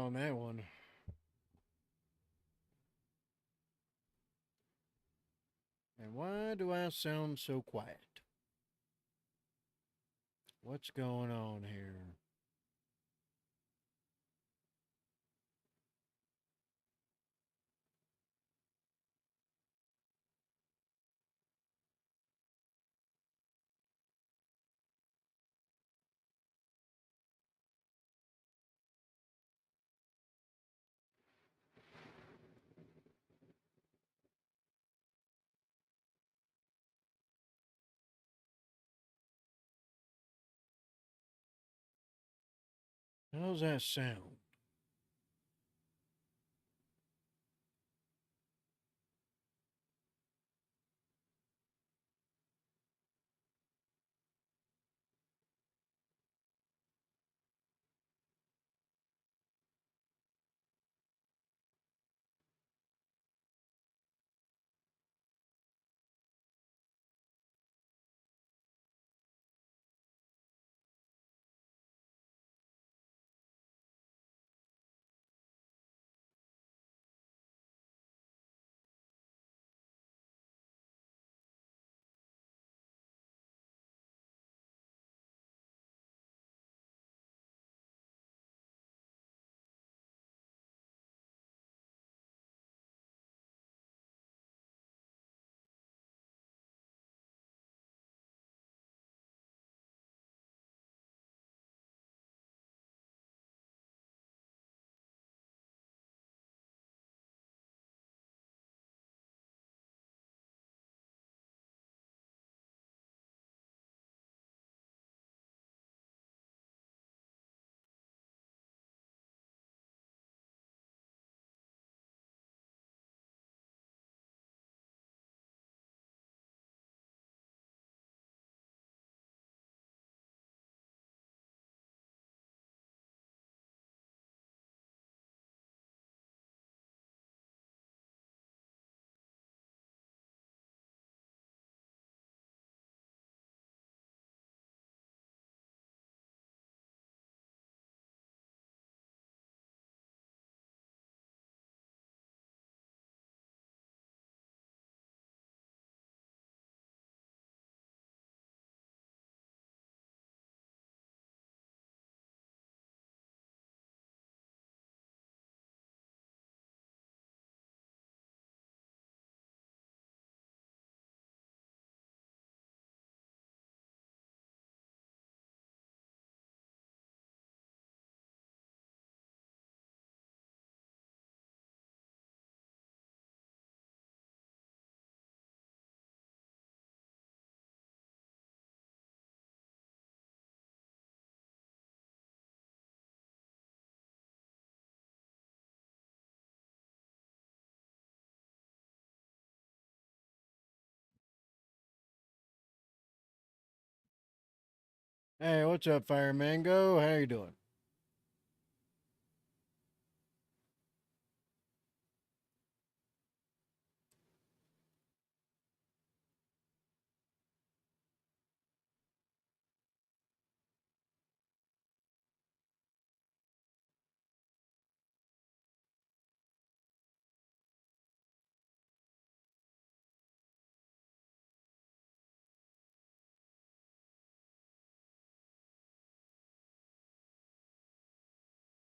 on that one. And why do I sound so quiet? What's going on here? How's that sound? Hey, what's up, Fire Mango? How you doing?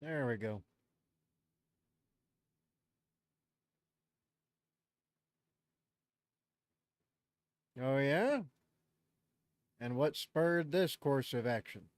There we go. Oh, yeah? And what spurred this course of action?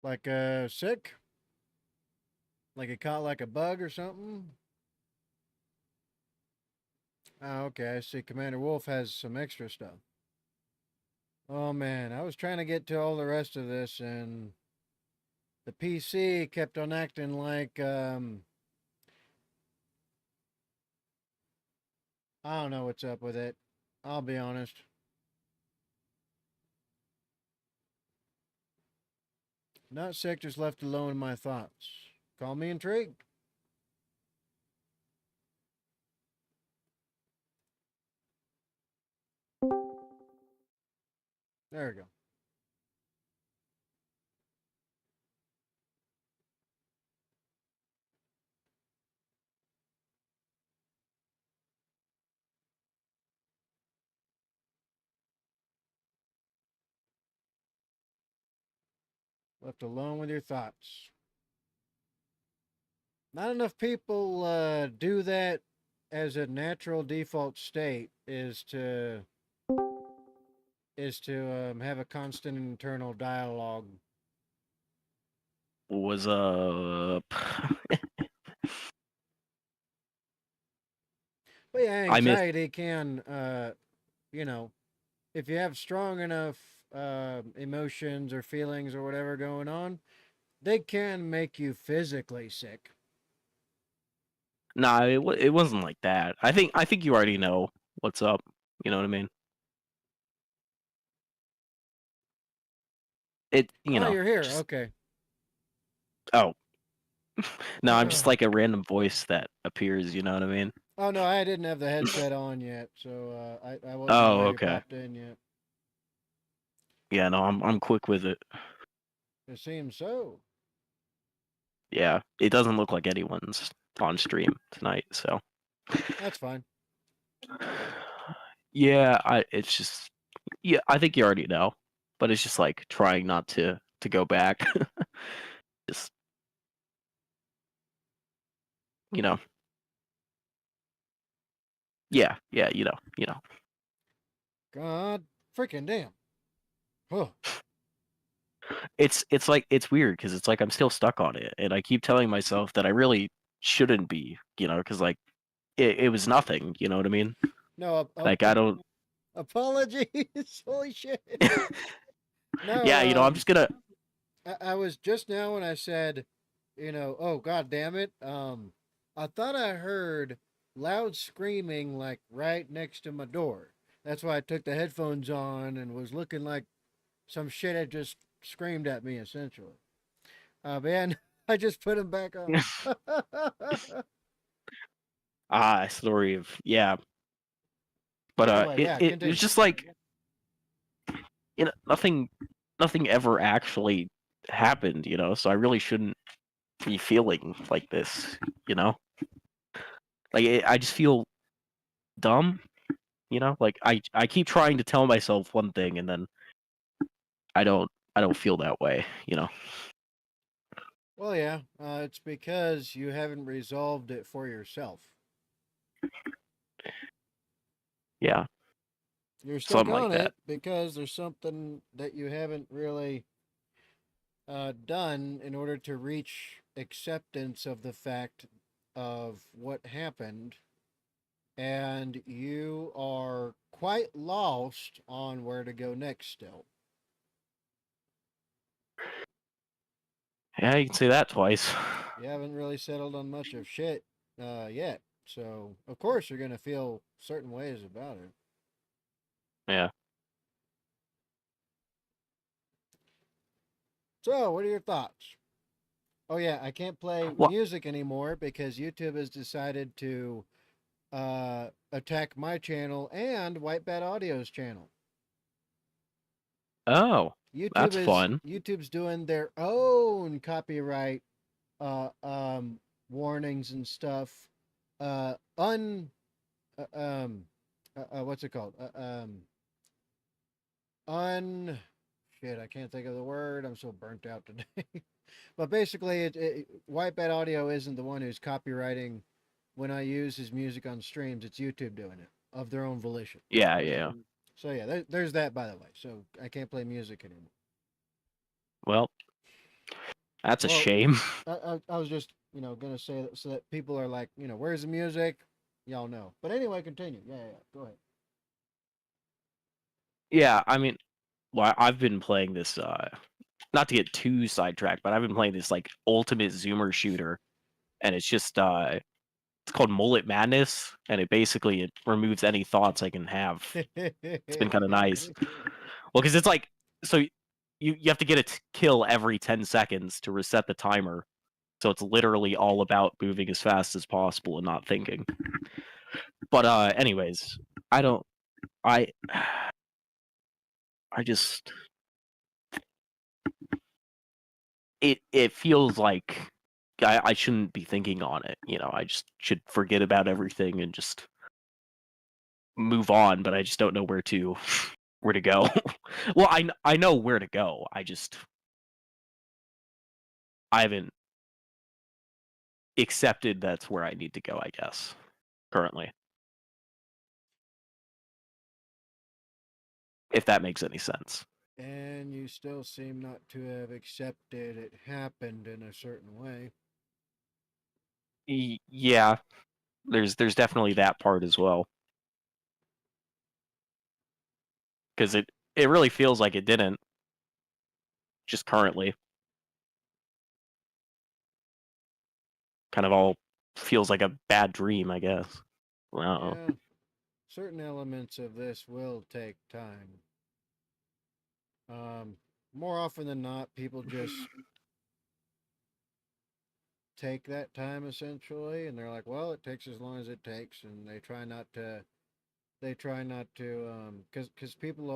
Like sick? Like it caught like a bug or something? Oh, okay. I see. Commander Wolf has some extra stuff. Oh man, I was trying to get to all the rest of this, and the PC kept on acting like I don't know what's up with it. I'll be honest. Not sick, just left alone in my thoughts. Call me intrigued. There we go. Left alone with your thoughts. Not enough people do that as a natural default state. Is to have a constant internal dialogue. Was up? But yeah, I miss. anxiety can, you know, if you have strong enough emotions or feelings or whatever going on, they can make you physically sick. Nah, it wasn't like that. I think you already know what's up. You know what I mean? Oh, you're here. Just Okay. oh no, I'm just like a random voice that appears. You know what I mean? Oh no, I didn't have the headset on yet, so I wasn't Oh, aware you okay. popped in yet. Yeah, no, I'm quick with it. It seems so. Yeah, it doesn't look like anyone's on stream tonight, so That's fine. yeah, it's just yeah, I think you already know, but it's just like trying not to go back. Just you know, yeah, you know. God freaking damn. Oh, It's like it's weird because it's like I'm still stuck on it, and I keep telling myself that I really shouldn't be, because like it was nothing. You know what I mean? no, Like I don't. apologies. Holy shit. No, Yeah, I'm just gonna. I was just now when I said, oh god damn it. I thought I heard loud screaming like right next to my door. That's why I took the headphones on and was looking like some shit had just screamed at me essentially. Man, I just put them back on. Story of yeah, but Anyway, it yeah, it was continue. just like nothing ever actually happened. So I really shouldn't be feeling like this. You know, like I just feel dumb. Like I keep trying to tell myself one thing and then I don't I don't feel that way. Well, yeah, it's because you haven't resolved it for yourself. Yeah, You're stuck something like on that. it because there's something that you haven't really done in order to reach acceptance of the fact of what happened, and you are quite lost on where to go next still. Yeah, you can say that twice. You haven't really settled on much of shit yet. So, of course, you're going to feel certain ways about it. Yeah. So, what are your thoughts? Oh, yeah, I can't play What? music anymore because YouTube has decided to attack my channel and Whitebat Audio's channel. Oh, that's fun. YouTube's doing their own copyright uh, um, warnings and stuff. Uh, un um, what's it called? Un shit. I can't think of the word. I'm so burnt out today. But basically, Whitebat Audio isn't the one who's copywriting when I use his music on streams. It's YouTube doing it of their own volition. Yeah, yeah. So yeah, there's that by the way. So I can't play music anymore. Well, That's a Well, shame. I was just gonna say that so that people are like where's the music? Y'all know. But anyway, continue. Yeah, yeah. Go ahead. Yeah, I mean, well, I've been playing this. Not to get too sidetracked, but I've been playing this like ultimate zoomer shooter, and it's just it's called Mullet Madness, and it removes any thoughts I can have. It's been kind of nice. Well, because it's like so you have to get a kill every 10 seconds to reset the timer. So it's literally all about moving as fast as possible and not thinking. But anyways, I don't I I just it feels like I shouldn't be thinking on it, you know. I just should forget about everything and just move on, but I just don't know where to go. Well, I know where to go. I haven't accepted that's where I need to go, I guess, currently. If that makes any sense. And you still seem not to have accepted it happened in a certain way. Yeah, there's definitely that part as well, because it really feels like it didn't just currently. Kind of all feels like a bad dream, I guess. Well, Yeah, certain elements of this will take time. Um, More often than not, people just take that time essentially, and they're like, "Well, it takes as long as it takes," and they try not to. They try not to, because people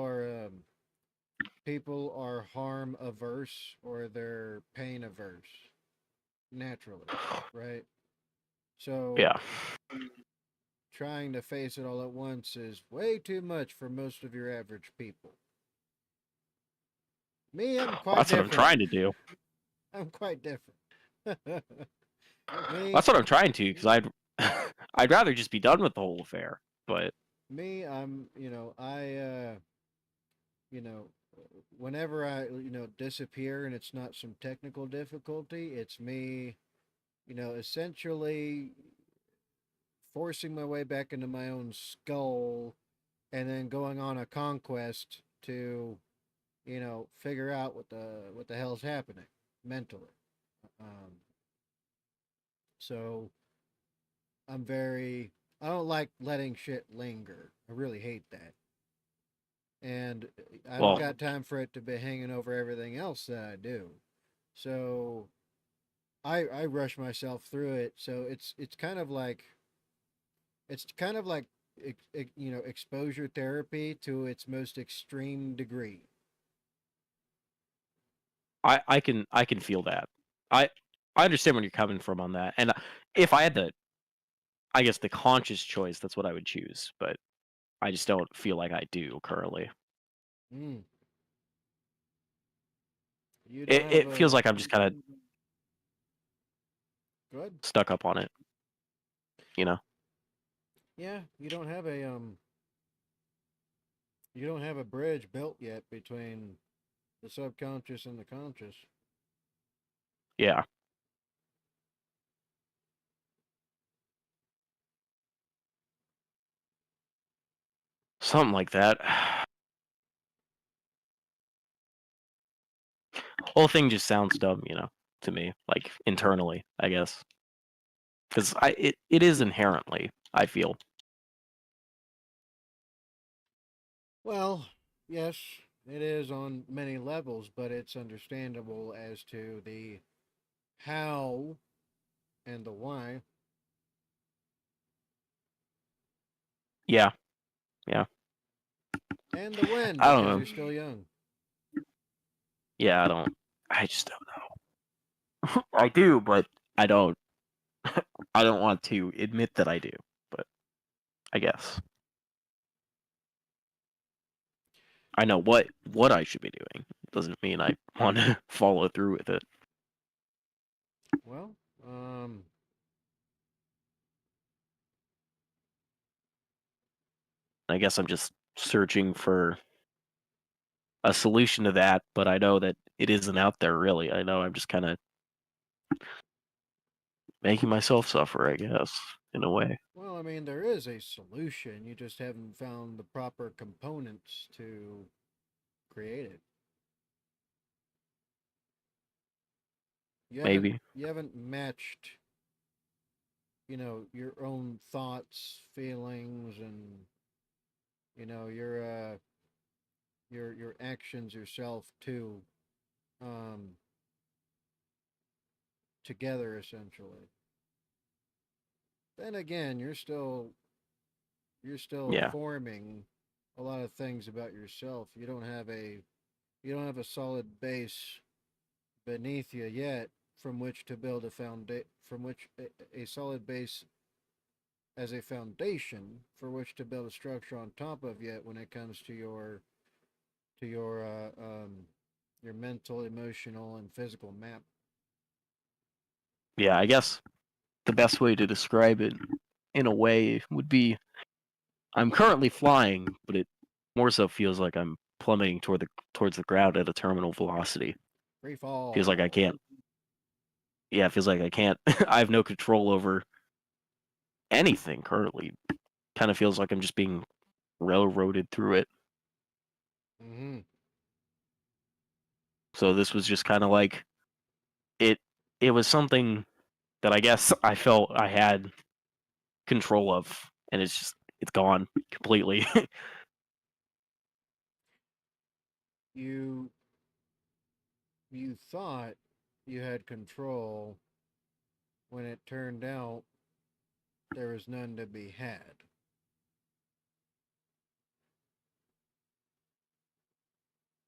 are harm averse or they're pain averse naturally, right? So yeah. trying to face it all at once is way too much for most of your average people. Me, I'm Well, quite that's what I'm different. trying to do. I'm quite different. me, That's what I'm trying to, because I'd rather just be done with the whole affair. But I'm, you know, whenever I, disappear and it's not some technical difficulty, it's me, essentially forcing my way back into my own skull and then going on a conquest to, figure out what the hell's happening mentally. Um, so I don't like letting shit linger. I really hate that. And I don't well, got time for it to be hanging over everything else that I do. So I rush myself through it. So it's kind of like exposure therapy to its most extreme degree. I can feel that. I I understand where you're coming from on that. And if I had I guess the conscious choice, that's what I would choose. But I just don't feel like I do currently. Mm. You don't have It a feels like I'm just kind of good. stuck up on it, you know. Yeah, you don't have a bridge built yet between the subconscious and the conscious. Yeah, something like that. Whole thing just sounds dumb, you know, to me, like internally, I guess, because it is inherently, I feel. Well, yes, it is on many levels, but it's understandable as to the how and the why Yeah, yeah. and the when I don't because know. you're still young. Yeah, I don't. I just don't know. I do, but I don't. I don't want to admit that I do. But I guess I know what I should be doing. Doesn't mean I want to follow through with it. Well, I guess I'm just searching for a solution to that, but I know that it isn't out there really. I know I'm just kind of making myself suffer, I guess, in a way. Well, I mean, there is a solution. You just haven't found the proper components to create it. You haven't Maybe. you haven't matched, your own thoughts, feelings, and your actions yourself to um together essentially. Then again, you're still Yeah. forming a lot of things about yourself. You don't have a solid base beneath you yet from which to build a from which a solid base as a foundation for which to build a structure on top of yet when it comes to your mental, emotional, and physical map. Yeah, I guess the best way to describe it in a way would be I'm currently flying, but it more so feels like I'm plummeting towards the ground at a terminal velocity. Free Feels like I fall. can't. Yeah, it feels like I can't. I have no control over anything currently. Kind of feels like I'm just being railroaded through it. Mm-hmm. So this was just kind of like it. It was something that I guess I felt I had control of, and it's gone completely. You you thought you had control when it turned out there was none to be had.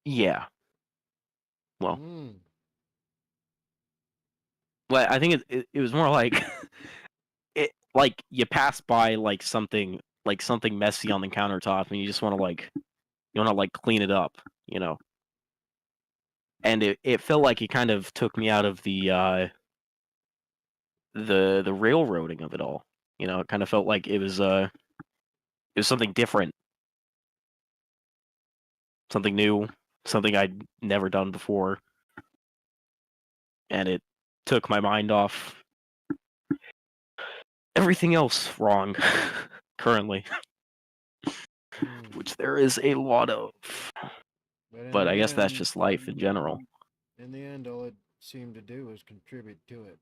Yeah. Well, Mm. I think it was more like it like you pass by like something messy on the countertop, and you just want to like clean it up, you know. And it felt like it kind of took me out of the railroading of it all. You know, it kind of felt like it was something different, something new, something I'd never done before, and it took my mind off everything else wrong currently, Mm. which there is a lot of. But in But I the guess that's end, just life in general. all it seemed to do was contribute to it.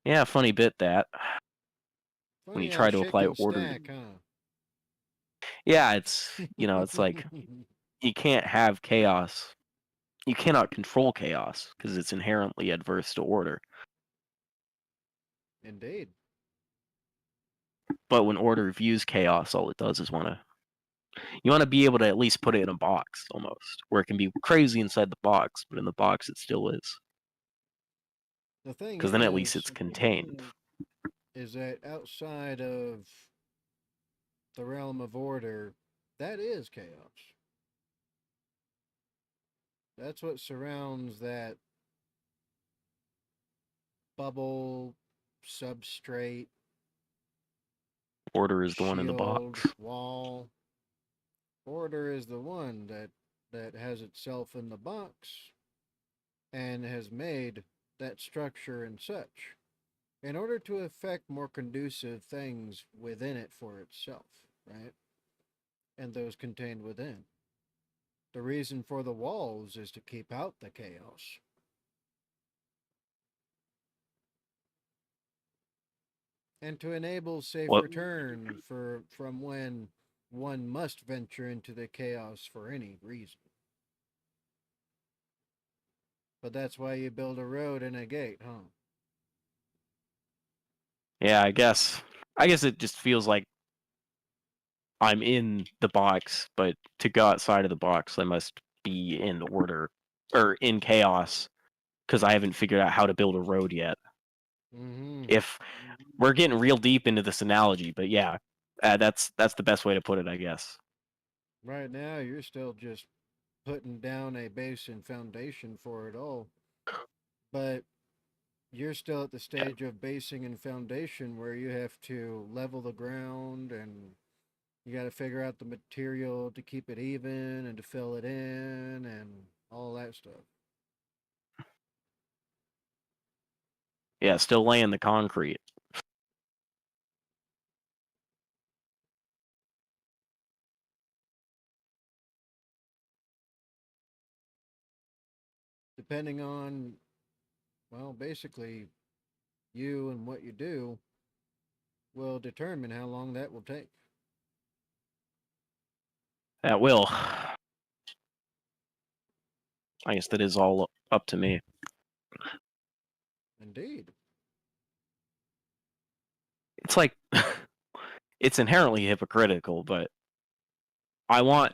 Yeah, funny bit that when Funny you how try to shit apply can order. stack, huh? Yeah, it's like you can't have chaos. You cannot control chaos because it's inherently adverse to order. Indeed. But when order views chaos, all it does is you want to be able to at least put it in a box almost, where it can be crazy inside the box, but in the box it still is. The thing Because then at least it's contained. is that outside of the realm of order, that is chaos. That's what surrounds that bubble, substrate, Order is the one in the shield, box. wall. Order is the one that has itself in the box and has made that structure and such in order to effect more conducive things within it for itself, right? And those contained within. The reason for the walls is to keep out the chaos and to enable safe What? return from when one must venture into the chaos for any reason. But that's why you build a road and a gate, huh? Yeah, I guess. I guess it just feels like I'm in the box, but to go outside of the box, I must be in order or in chaos because I haven't figured out how to build a road yet. Mm-hmm. If we're getting real deep into this analogy, but yeah, that's the best way to put it, I guess. Right now, you're still just putting down a base and foundation for it all. But you're still at the Yeah, stage of basing and foundation where you have to level the ground and you got to figure out the material to keep it even and to fill it in and all that stuff. Yeah, still laying the concrete. Depending on, well, basically you and what you do will determine how long that will take. That will. I guess that is all up to me. Indeed. It's like it's inherently hypocritical, but I want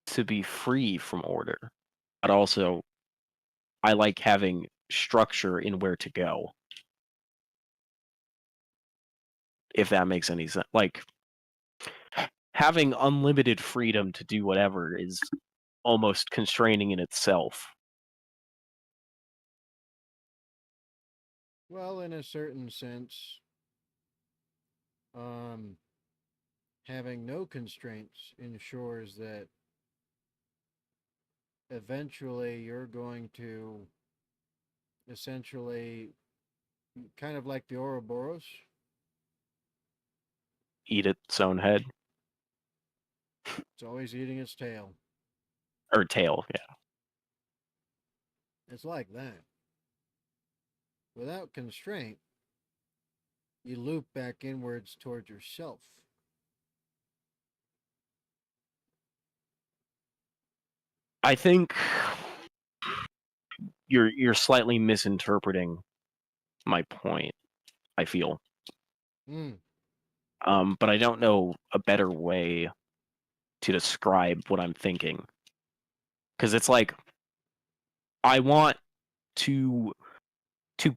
to be free from order, but also I like having structure in where to go. If that makes any sense. Like having unlimited freedom to do whatever is almost constraining in itself. Well, in a certain sense, um, having no constraints ensures that eventually you're going to essentially kind of like the Ouroboros. Eat its own head It's always eating its tail. or tail, yeah. It's like that. Without constraint, you loop back inwards towards yourself. I think you're slightly misinterpreting my point, I feel. Mm. But I don't know a better way to describe what I'm thinking. Because it's like I want to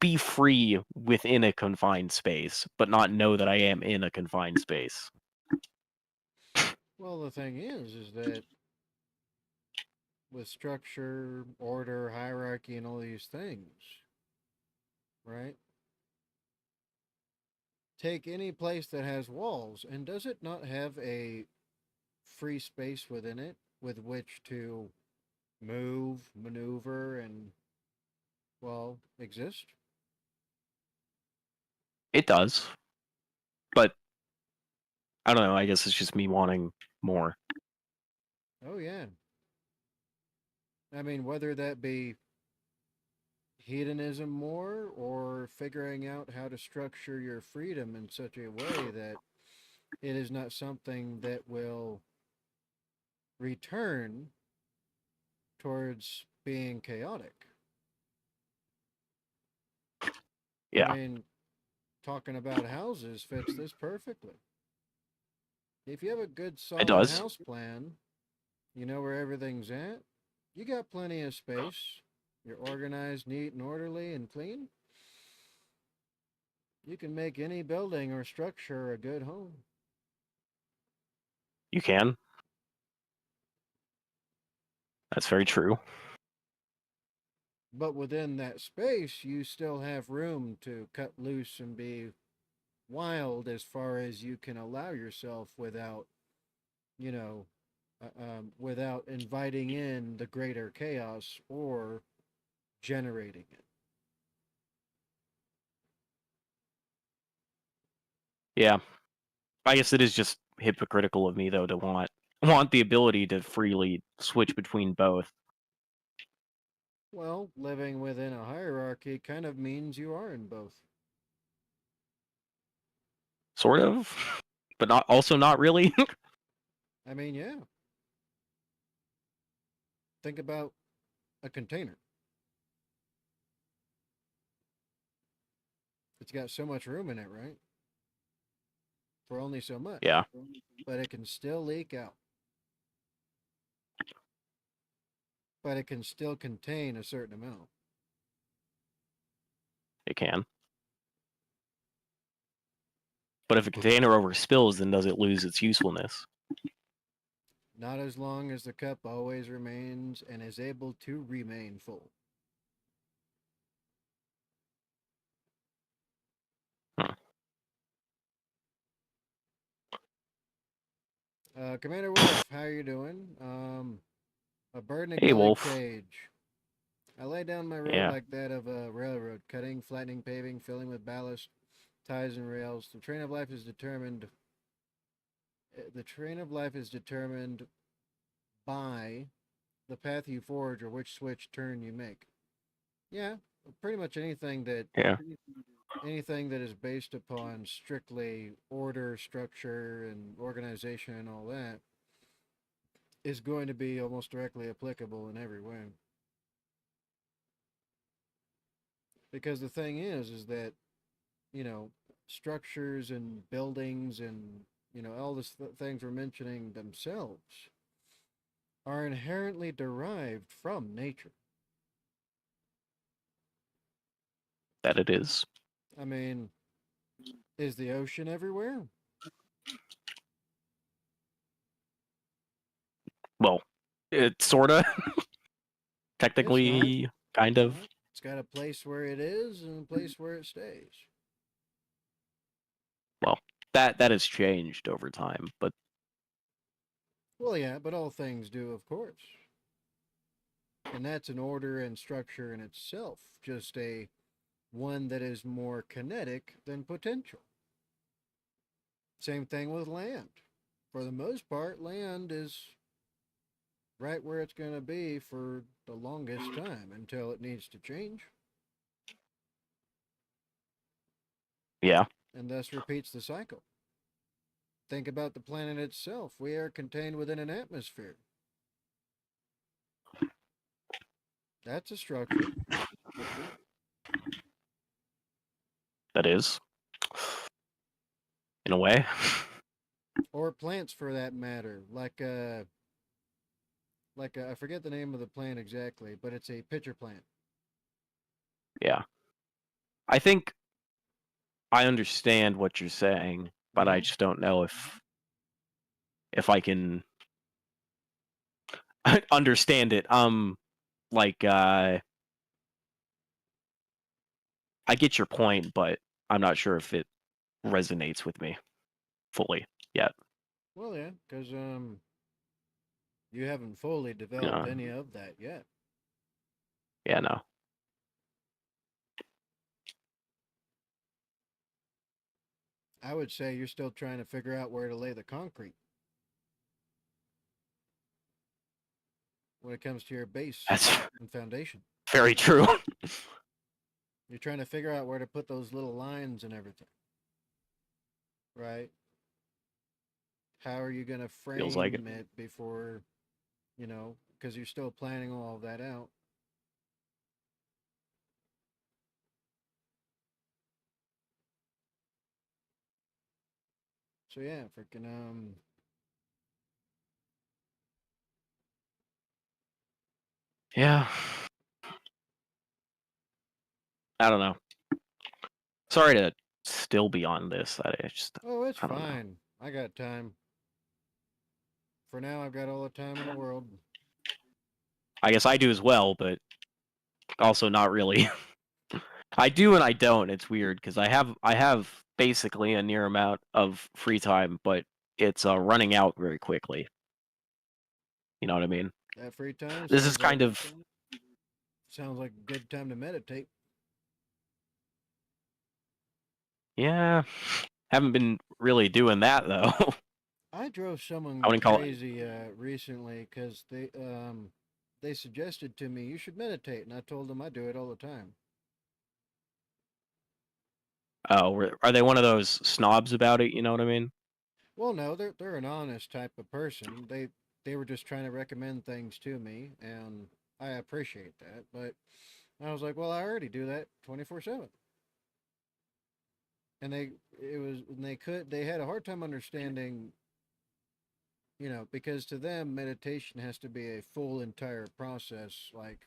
be free within a confined space, but not know that I am in a confined space. Well, the thing is that with structure, order, hierarchy, and all these things, right? Take any place that has walls, and does it not have a free space within it with which to move, maneuver, and, well, exist? It does, but I don't know. I guess it's just me wanting more. Oh, yeah. I mean, whether that be hedonism more or figuring out how to structure your freedom in such a way that it is not something that will return towards being chaotic. I Yeah, mean, talking about houses fits this perfectly. If you have a good it solid does. house plan, you know where everything's at, you got plenty of space, you're organized, neat, and orderly and clean, you can make any building or structure a good home. You can. That's very true. But within that space, you still have room to cut loose and be wild as far as you can allow yourself without, you know, without inviting in the greater chaos or generating it. Yeah, I guess it is just hypocritical of me though to want the ability to freely switch between both. Well, living within a hierarchy kind of means you are in both. Sort of, but not also not really. I mean, yeah. Think about a container. It's got so much room in it, right? For only so much. Yeah, But it can still leak out. But it can still contain a certain amount. it can. But if a container overspills, then does it lose its usefulness? Not as long as the cup always remains and is able to remain full. Hmm. Commander Wolf, how you doing? A bird in a Hey, gilded Wolf. cage. I lay down my road Yeah. like that of a railroad, cutting, flattening, paving, filling with ballast, ties, and rails. The train of life is determined. The train of life is determined by the path you forge or which switch turn you make. Yeah, pretty much Yeah. anything that is based upon strictly order, structure, and organization and all that is going to be almost directly applicable in every way. Because the thing is that structures and buildings and all these things we're mentioning themselves are inherently derived from nature. That it is. I mean, is the ocean everywhere? Well, it sorta, It's not. technically, kind It's of. not. It's got a place where it is and a place where it stays. Well, that has changed over time, but Well, yeah, but all things do, of course. And that's an order and structure in itself, just a one that is more kinetic than potential. Same thing with land. For the most part, land is right where it's going to be for the longest time until it needs to change, yeah, and thus repeats the cycle. Think about the planet itself. We are contained within an atmosphere. That's a structure. that is, in a way. Or plants for that matter. I forget the name of the plant exactly, but it's a pitcher plant. Yeah. I think I understand what you're saying, but I Mm-hmm. just don't know if I can understand it. Like I get your point, but I'm not sure if it resonates with me fully yet. Well, yeah, because you haven't fully You developed know, any of that yet. yeah, no. I would say you're still trying to figure out where to lay the concrete when it comes to your base That's and foundation. very true. You're trying to figure out where to put those little lines and everything, right? How are you going to Feels like it. frame it before, because you're still planning all of that out. So yeah, freaking Yeah. I don't know. Sorry to still be on this. oh, it's I don't know. fine. I got time. For now, I've got all the time in the world. I guess I do as well, but also not really. I do and I don't. It's weird because I have basically a near amount of free time, but it's running out very quickly. You know what I mean? That free time This is kind of sounds like a good time to meditate. yeah. Haven't been really doing that though. I drove I someone wouldn't call it. crazy recently because they suggested to me you should meditate, and I told them I do it all the time. Oh, are they one of those snobs about it? You know what I mean? Well, no, they're an honest type of person. They were just trying to recommend things to me, and I appreciate that. But I was like, well, I already do that 24/7, and they had a hard time understanding, because to them meditation has to be a full entire process. Like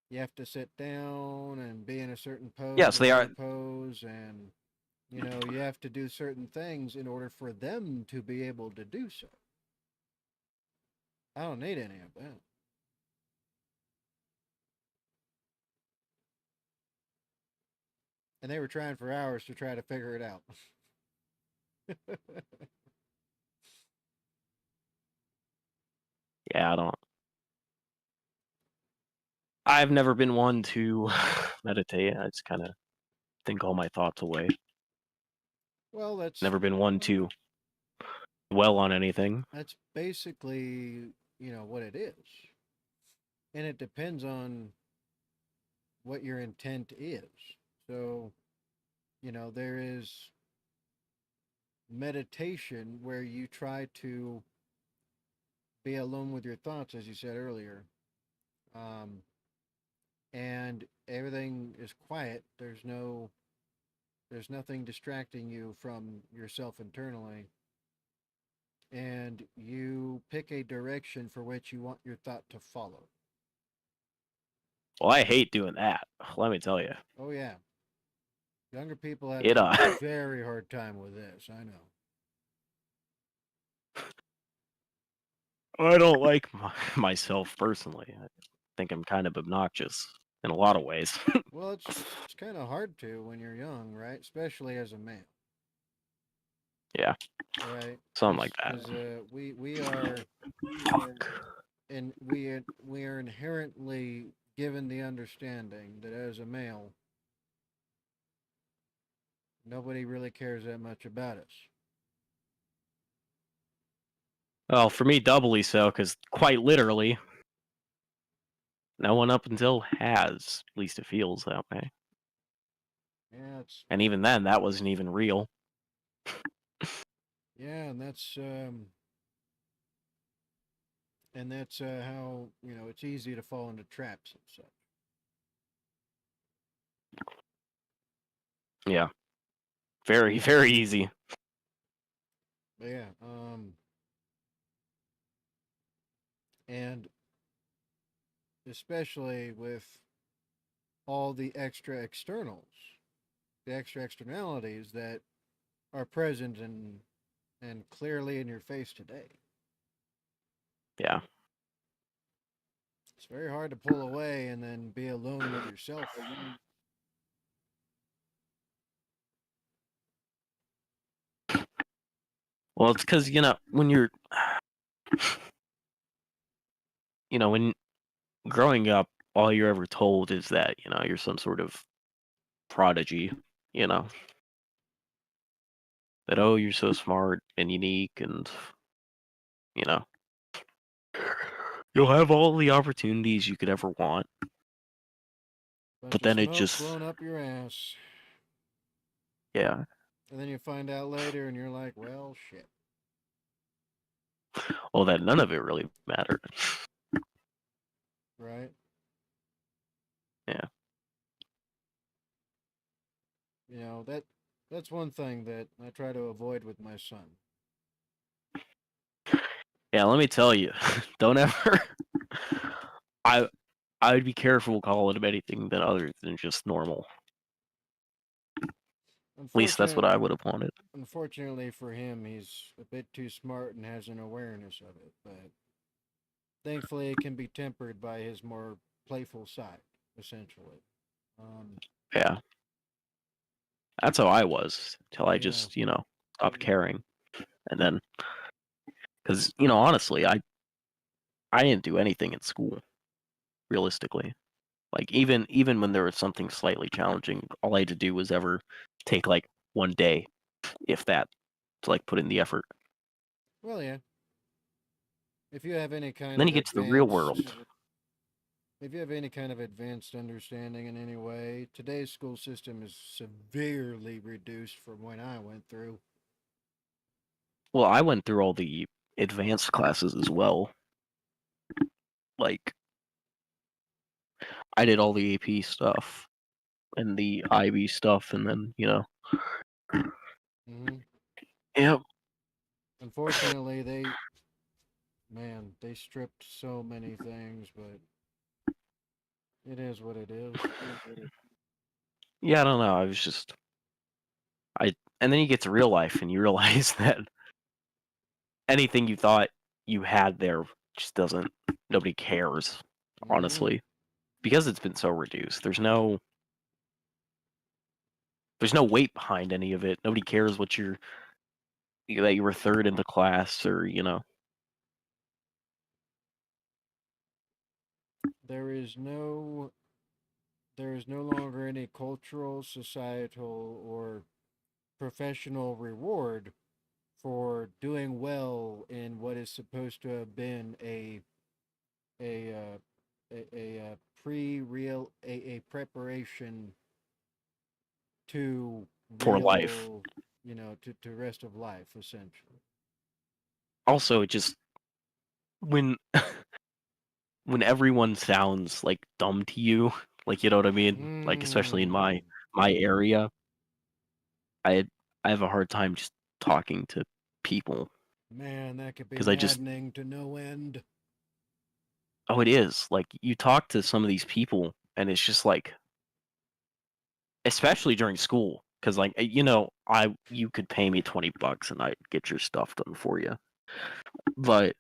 you have to sit down and be in a certain pose Yes, or they are. other pose, and you have to do certain things in order for them to be able to do so. I don't need any of that. And they were trying for hours to try to figure it out. Yeah, I don't. I've never been one to meditate. I just kind of think all my thoughts away. Well, Never been one to dwell on anything. that's basically, what it is. And it depends on what your intent is. So, there is meditation where you try to be alone with your thoughts, as you said earlier, um, and everything is quiet. There's nothing distracting you from yourself internally, and you pick a direction for which you want your thought to follow. Well, I hate doing that. Let me tell you. Oh yeah, younger people have It a very hard time with this. I know. I don't like myself personally. I think I'm kind of obnoxious in a lot of ways. Well, it's kind of hard to when you're young, right? Especially as a man, Yeah, right? something like that. Because we are Fuck. and we are inherently given the understanding that as a male, nobody really cares that much about us. Well, for me, doubly so, because quite literally, no one up until has. At least it feels that way. Yeah, it's And even then, that wasn't even real. yeah, and that's how it's easy to fall into traps and such. Yeah, very, very easy. But yeah, and especially with all the extra externals, the extra externalities that are present and clearly in your face today. Yeah. It's very hard to pull away and then be alone with yourself. Well, it's because, when you're, when growing up, all you're ever told is that, you're some sort of prodigy, you know, that, oh, you're so smart and unique and, you know, you'll have all the opportunities you could ever want. Bunch But of then it smoke just, blown up your ass. yeah. And then you find out later and you're like, well, shit. Well, that none of it really mattered. Right? Yeah. That's one thing that I try to avoid with my son. Yeah, let me tell you, don't ever. I I would be careful calling him anything than other than just normal. At least that's Unfortunate what I would have wanted. Unfortunately for him, he's a bit too smart and has an awareness of it, but thankfully it can be tempered by his more playful side, essentially. Um, Yeah, that's how I was till but I yeah, just stopped caring, and then because honestly, I didn't do anything in school realistically. Like even when there was something slightly challenging, all I had to do was ever take like one day, if that, to like put in the effort. well, yeah. If you have any And kind then of you get to the real advanced, world. if you have any kind of advanced understanding in any way, today's school system is severely reduced from when I went through. Well, I went through all the advanced classes as well. Like I did all the AP stuff and the IB stuff, and then Hmm. yeah. Unfortunately, they stripped so many things, but it is what it is. Yeah, I don't know. I was just and then you get to real life and you realize that anything you thought you had there just doesn't. Nobody cares, Hmm. honestly, because it's been so reduced. There's no weight behind any of it. Nobody cares that you were third in the class or. there is no there is no longer any cultural, societal, or professional reward for doing well in what is supposed to have been a pre-real a preparation to for life. real, to rest of life essentially. Also, it just when when everyone sounds like dumb to you, like you know what I mean, like especially in my Mm, my area, I I have a hard time just talking to people man, that could be because I just maddening to no end. oh it is like you talk to some of these people and it's just like especially during school because like I you could pay me $20 and I'd get your stuff done for you, but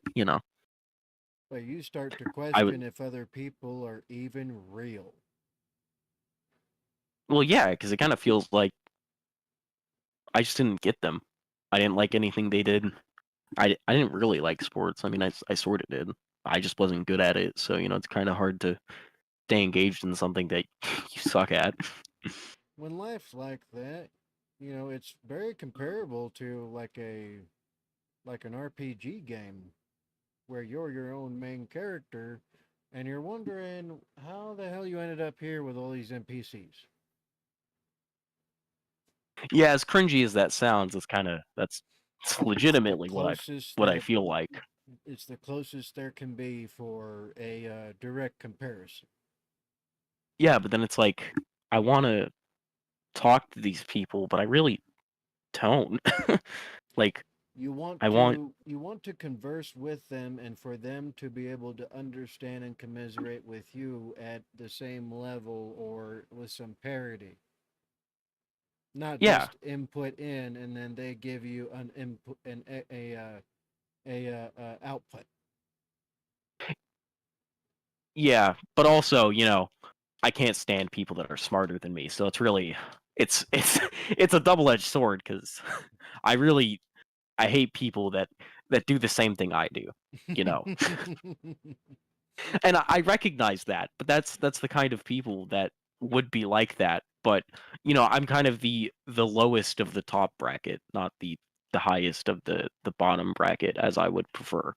But you start to I would question if other people are even real. well yeah because it kind of feels like I just didn't get them. I didn't like anything they did. I didn't really like sports. I mean, I sort of did. I just wasn't good at it. So, it's kind of hard to stay engaged in something that you suck at. When life's like that, it's very comparable to like an RPG game where you're your own main character and you're wondering how the hell you ended up here with all these NPCs. Yeah, as cringy as that sounds, it's It's the legitimately closest what I that feel like. it's the closest there can be for a direct comparison. Yeah, but then it's like I want to talk to these people, but I really don't. Like I want You want to converse with them and for them to be able to understand and commiserate with you at the same level or with some parity. Not yeah. just input in and then they give you an input and output. Yeah, but also, I can't stand people that are smarter than me. So it's really it's it's a double-edged sword cuz I really I hate people that do the same thing I do, you know. And I recognize that, but that's the kind of people that would be like that. But, I'm kind of the lowest of the top bracket, not the highest of the bottom bracket as I would prefer.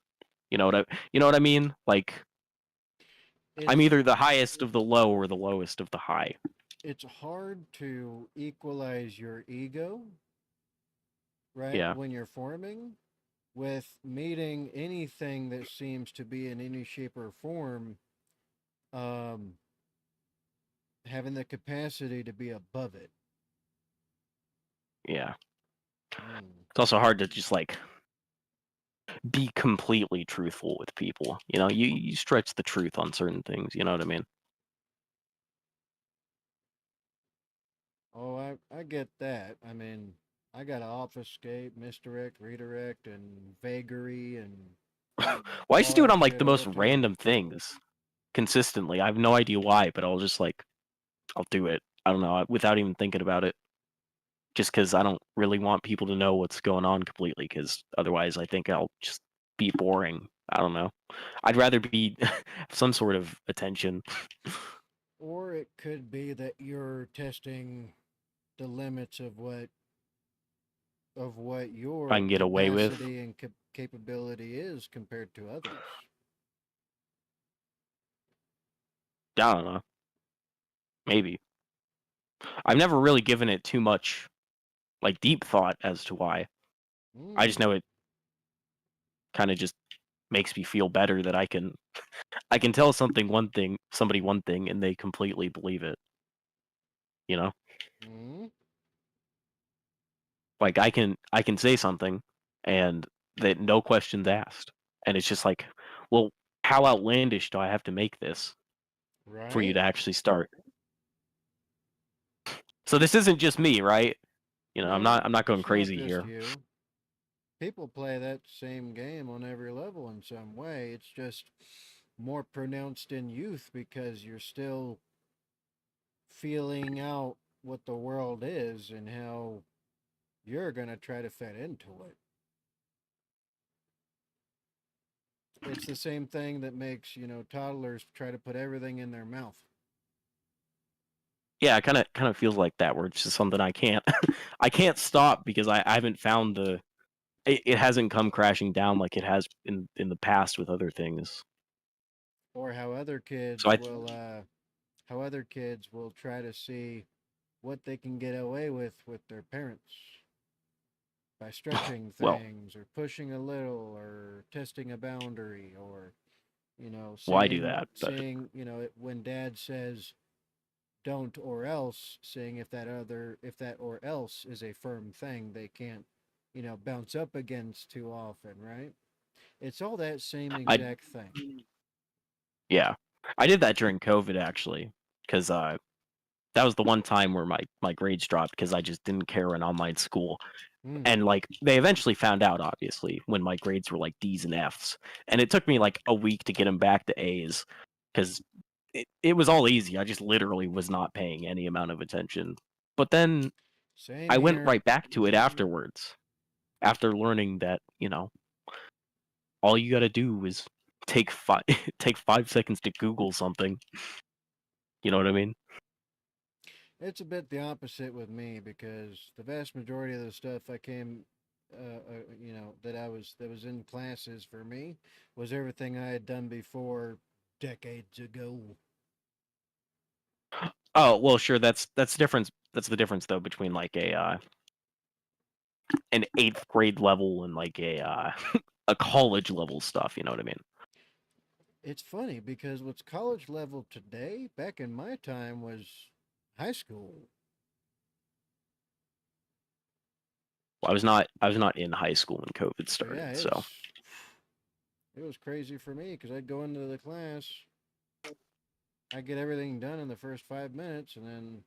You know what I mean? Like I'm it's either the highest of the low or the lowest of the high. it's hard to equalize your ego, right? Yeah. When you're forming with meeting anything that seems to be in any shape or form, um, having the capacity to be above it. Yeah. Mm. It's also hard to just like be completely truthful with people. You stretch the truth on certain things, you know what I mean? Oh, I get that. I mean, I got to obfuscate, misdirect, redirect, and vagary and Well, I just all do it that on like shit the all most the time. random things consistently. I have no idea why, but I'll just like I'll do it. I don't know, without even thinking about it. Just because I don't really want people to know what's going on completely, because otherwise I think I'll just be boring. I don't know. I'd rather be some sort of attention Or it could be that you're testing the limits of what if I your can get away with. capacity and capability is compared to others. I don't know. Maybe. I've never really given it too much like deep thought as to why. I just know Mm, it kind of just makes me feel better that I can tell somebody one thing and they completely believe it, you know? mm, Like I can say something and that no questions asked. And it's just like, well, how outlandish do I have to make this for you right? to actually start? So this isn't just me, right? I'm not No, I'm not going it's not crazy just here. you. People play that same game on every level in some way. It's just more pronounced in youth because you're still feeling out what the world is and how you're going to try to fit into it. it's the same thing that makes toddlers try to put everything in their mouth. Yeah, it kind of feels like that, where it's just something I can't I can't stop because I haven't found it hasn't come crashing down like it has in the past with other things. Or So I how other kids will try to see what they can get away with their parents by stretching well, things or pushing a little or testing a boundary or I do that, but seeing when dad says don't or else, seeing if that or else is a firm thing they can't bounce up against too often, right? It's all that same I exact thing. yeah, I did that during COVID actually, because that was the one time where my grades dropped because I just didn't care in online school. Mm, And like they eventually found out, obviously, when my grades were like D's and F's, and it took me like a week to get them back to A's because it was all easy. I just literally was not paying any amount of attention. But then same I went here. right back to it afterwards, after learning that all you got to do is take five take 5 seconds to Google something. You know what I mean? It's a bit the opposite with me because the vast majority of the stuff I came, that was in classes for me was everything I had done before decades ago. Oh well, sure. That's the difference. That's the difference though between like a an eighth grade level and like a a college level stuff. You know what I mean? It's funny because what's college level today, back in my time, was high school. I was not in high school when COVID So started. yeah, So it was crazy for me because I'd go into the class, I'd get everything done in the first 5 minutes, and then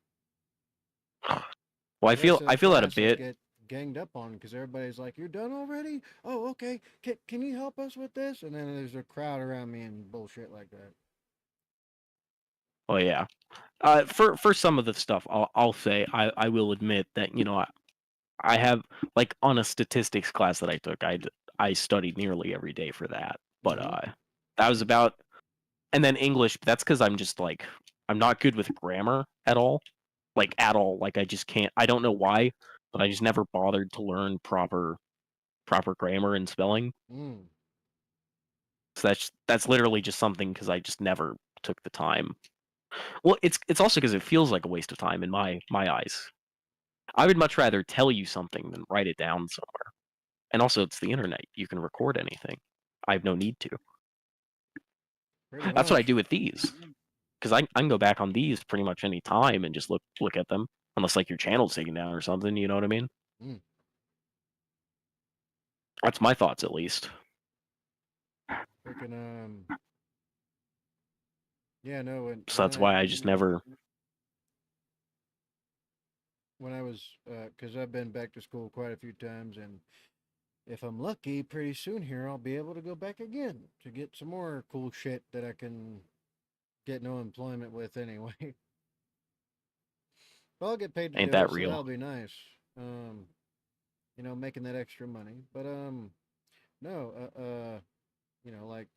well, the I rest feel of the I feel that a class I'd bit. get ganged up on because everybody's like, "You're done already? Oh, okay. Can you help us with this?" And then there's a crowd around me and bullshit like that. Oh yeah. For some of the stuff, I'll say I will admit that I have like on a statistics class that I took, I studied nearly every day for that. But Mm-hmm. that was about, and then English. But that's because I'm just like I'm not good with grammar at all, like at all. Like I just can't. I don't know why, but I just never bothered to learn proper grammar and spelling. Mm. So that's literally just something because I just never took the time. Well, it's also because it feels like a waste of time in my eyes. I would much rather tell you something than write it down somewhere. And also, it's the internet. You can record anything. I have no need to. Pretty That's what I much. do with these. Because I can go back on these pretty much any time and just look at them. Unless like your channel's taken down or something, you know what I mean? Mm. That's my thoughts at least. Freaking yeah, no. So that's why I just never. When I was because I've been back to school quite a few times, and if I'm lucky, pretty soon here I'll be able to go back again to get some more cool shit that I can get no employment with anyway. But I'll get paid to Ain't do it, that so real? that'll be nice. Um, making that extra money. But no, like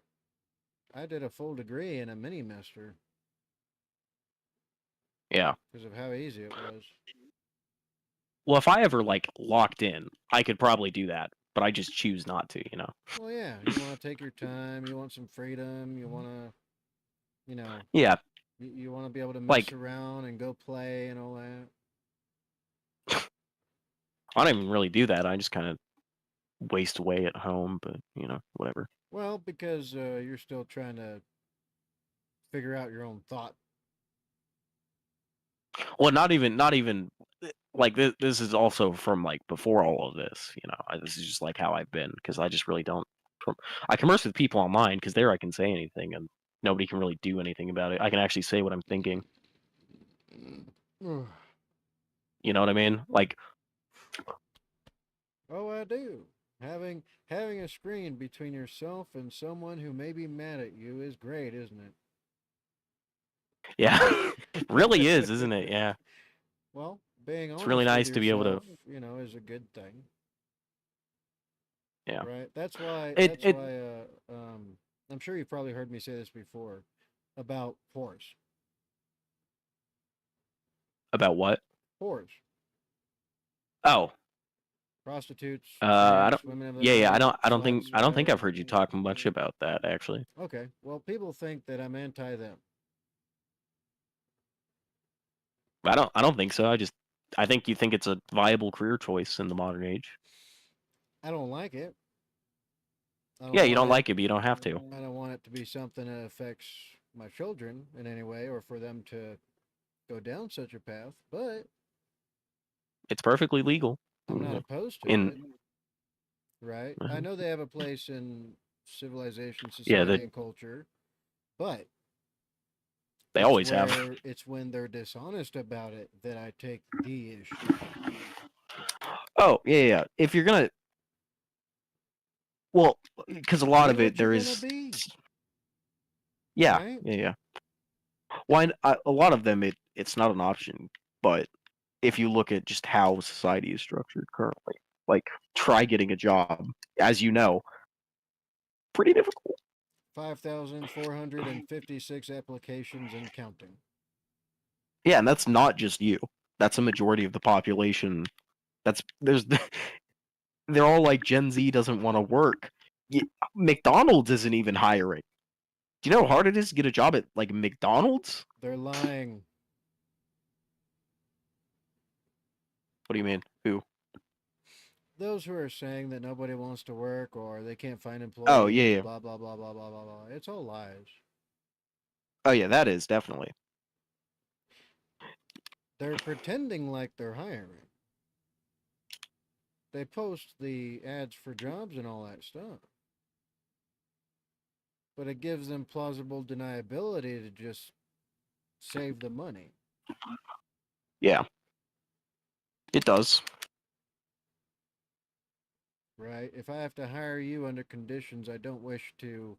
I did a full degree in a mini master Yeah. because of how easy it was. Well, if I ever like locked in, I could probably do that. But I just choose not to, you know? Well, yeah, you want to take your time. You want some freedom. You want to, you know, Yeah. you want to be able to mess Like, around and go play and all that. I don't even really do that. I just kind of waste away at home, but, whatever. Well, because you're still trying to figure out your own thought. Well, not even like this is also from like before all of this. This is just like how I've been because I just really don't. I converse with people online because there I can say anything and nobody can really do anything about it. I can actually say what I'm thinking. Oh, You know what I mean? Like, I do. Having a screen between yourself and someone who may be mad at you is great, isn't yeah, really is, isn't it? it? Yeah, Well, being it's really honest with nice to be able to. yourself, is a good thing, Yeah, right? That's why. it That's it why. I'm sure you've probably heard me say this before about whores. About what? Whores, Oh, prostitutes, I don't. tramps, women of the Yeah, yeah. night, I sluts, don't think whatever. I've heard you talk much about that actually. Okay, well, people think that I'm anti them. I don't think so. I think you think it's a viable career choice in the modern age. I don't like it. I Yeah, don't you want don't it. like it, but you don't have to. I don't want it to be something that affects my children in any way, or for them to go down such a path. But It's perfectly legal. I'm not opposed to In it. Right? I know they have a place in civilization, yeah, society, and culture, but they always have. it's when they're dishonest about it that I take the issue. Oh yeah, yeah. Yeah. If you're gonna, well, because a lot Be of it what you're there gonna is. be, Yeah, right? yeah, yeah. Why? A lot of them it's not an option. But if you look at just how society is structured currently, like try getting a job, as you know, pretty difficult. 5,456 applications and counting. Yeah, and that's not just you. That's a majority of the population. There's they're all like Gen Z doesn't want to work. McDonald's isn't even hiring. Do you know how hard it is to get a job at like McDonald's? They're lying. What do you mean? Who? Those who are saying that nobody wants to work or they can't find Oh yeah, employees, yeah. blah, blah, blah, blah, blah, blah, blah. It's all lies. Oh yeah, that is definitely. They're pretending like they're hiring. They post the ads for jobs and all that stuff. But it gives them plausible deniability to just save the money, Yeah, it does. right? If I have to hire you under conditions I don't wish to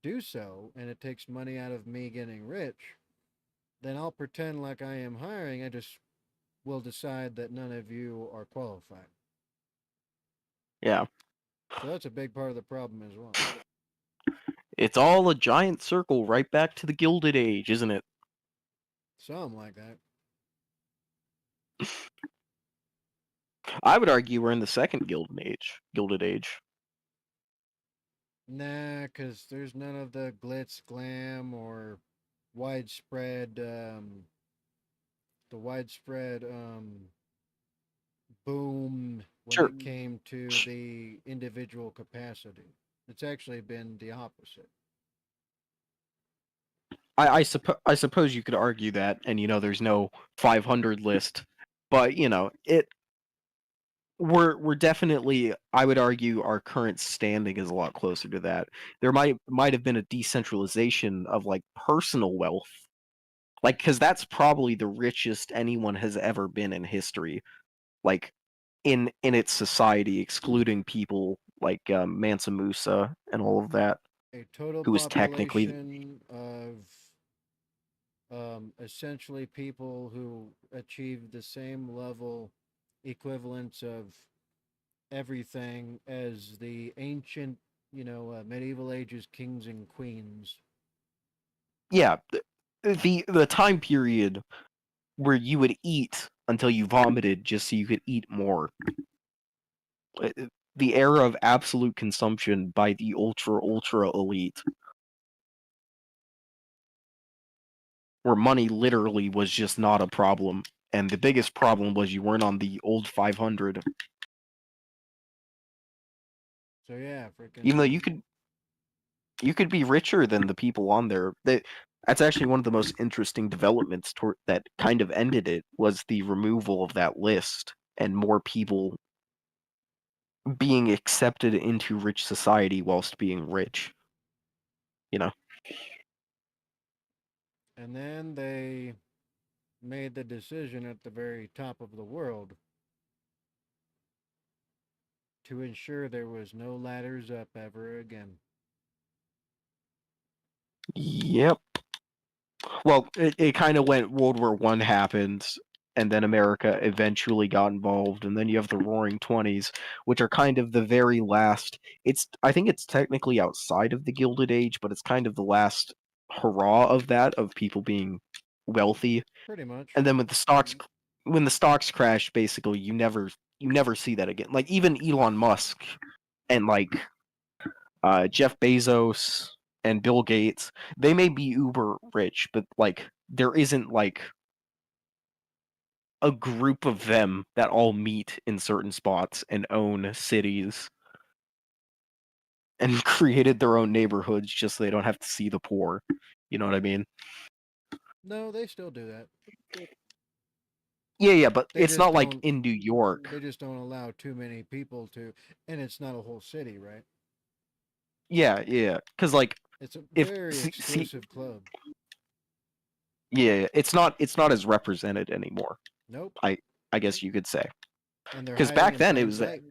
do so and it takes money out of me getting rich, then I'll pretend like I am hiring. I just will decide that none of you are qualified. Yeah. So that's a big part of the problem as well. It's all a giant circle right back to the Gilded Age, isn't it? Something like that. I would argue we're in the second Gilded Age. Gilded Age. Nah, because there's none of the glitz, glam, or widespread, boom when Sure. it came to the individual capacity. It's actually been the opposite. I suppose you could argue that, and there's no 500 list, but we're definitely, I would argue our current standing is a lot closer to that. There might have been a decentralization of like personal wealth, like because that's probably the richest anyone has ever been in history, like in its society, excluding people like Mansa Musa and all of that, A total who was technically. population of essentially people who achieved the same level equivalence of everything as the ancient, medieval ages kings and queens. Yeah, the time period where you would eat until you vomited just so you could eat more. The era of absolute consumption by the ultra elite, where money literally was just not a problem, and the biggest problem was you weren't on the old 500. So yeah, Even though freaking you could be richer than the people on there. That's actually one of the most interesting developments that kind of ended it, was the removal of that list and more people being accepted into rich society whilst being rich. You know. and then they made the decision at the very top of the world to ensure there was no ladders up ever again. Yep. Well, it kind of went. World War One happened. and then America eventually got involved, and then you have the Roaring Twenties, which are kind of the very last. I think it's technically outside of the Gilded Age, but it's kind of the last hurrah of that, of people being wealthy. Pretty much. And then when the stocks crash, basically you never see that again. Like even Elon Musk and like Jeff Bezos and Bill Gates, they may be uber rich, but like there isn't like a group of them that all meet in certain spots and own cities and created their own neighborhoods just so they don't have to see the poor. You know what I mean? No, they still do that. Yeah, yeah, but They it's just not like don't. in New York. They just don't allow too many people to, and it's not a whole city, right? Yeah, yeah, because like It's a if very see, exclusive club. yeah, it's not as represented anymore. Nope. I I guess you could say, And they're because hiding back in then plain sight.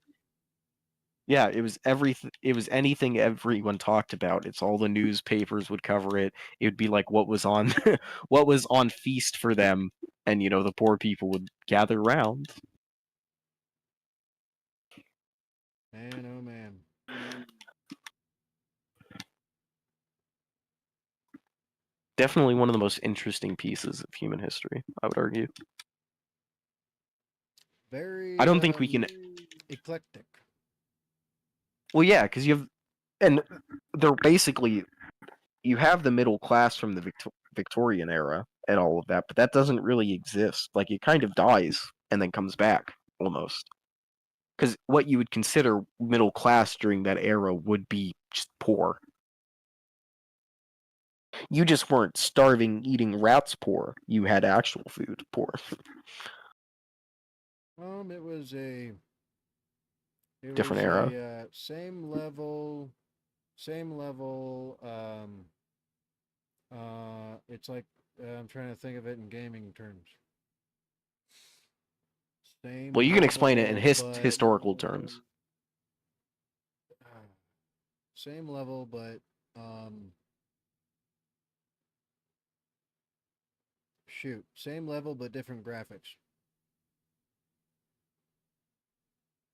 yeah, it was everything. It was anything everyone talked about. It's all the newspapers would cover it. It would be like what was on, what was on feast for them, and the poor people would gather around. Man, oh man. Definitely one of the most interesting pieces of human history, I would argue. I Very don't think we can. eclectic. Well, yeah, because and they're basically you have the middle class from the Victorian era and all of that, but that doesn't really exist. Like it kind of dies and then comes back almost. Because what you would consider middle class during that era would be just poor. You just weren't starving, eating rats poor. You had actual food poor. It was a Different era. same level. It's like I'm trying to think of it in gaming terms. Well, Same you can explain it in level, but historical terms. uh, same level, but um, same level but different graphics.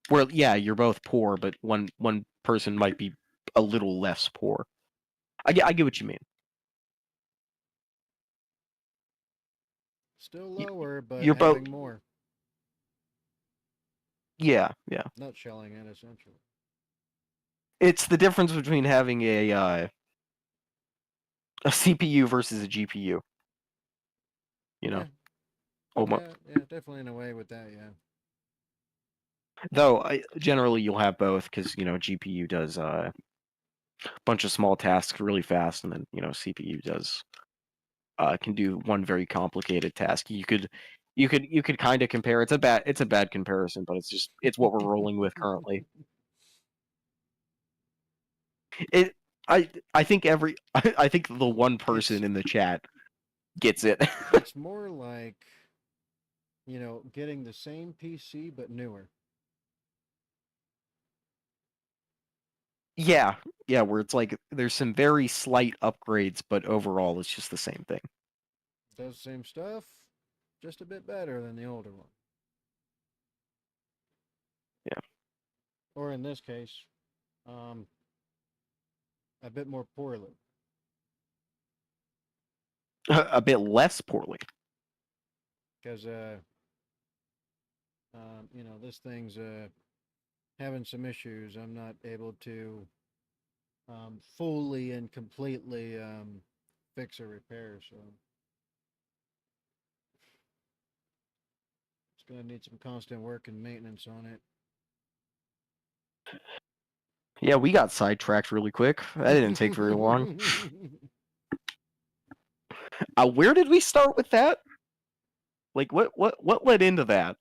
Where, yeah, you're both poor, but one person might be a little less poor. I get what you mean. Still lower, but You're both, having more. yeah, yeah. Nutshelling it essentially. It's the difference between having a CPU versus a GPU. You know, Yeah, almost. yeah, definitely in a way with that. Yeah. Though generally you'll have both because GPU does a bunch of small tasks really fast, and then CPU does can do one very complicated task. You could kind of compare. It's a bad comparison, but it's what we're rolling with currently. It I think I think the one it's person in the chat gets it. it's more like getting the same PC but newer. Yeah, yeah, where it's like there's some very slight upgrades, but overall it's just the same thing. Does the same stuff, just a bit better than the older one. Yeah, Or in this case, um, a bit more poorly. a bit less poorly. Because this thing's having some issues. I'm not able to fully and completely fix or repair. So it's going to need some constant work and maintenance on Yeah, we got sidetracked really quick. That didn't take very long. it. Where did we start with that? Like, what led into that?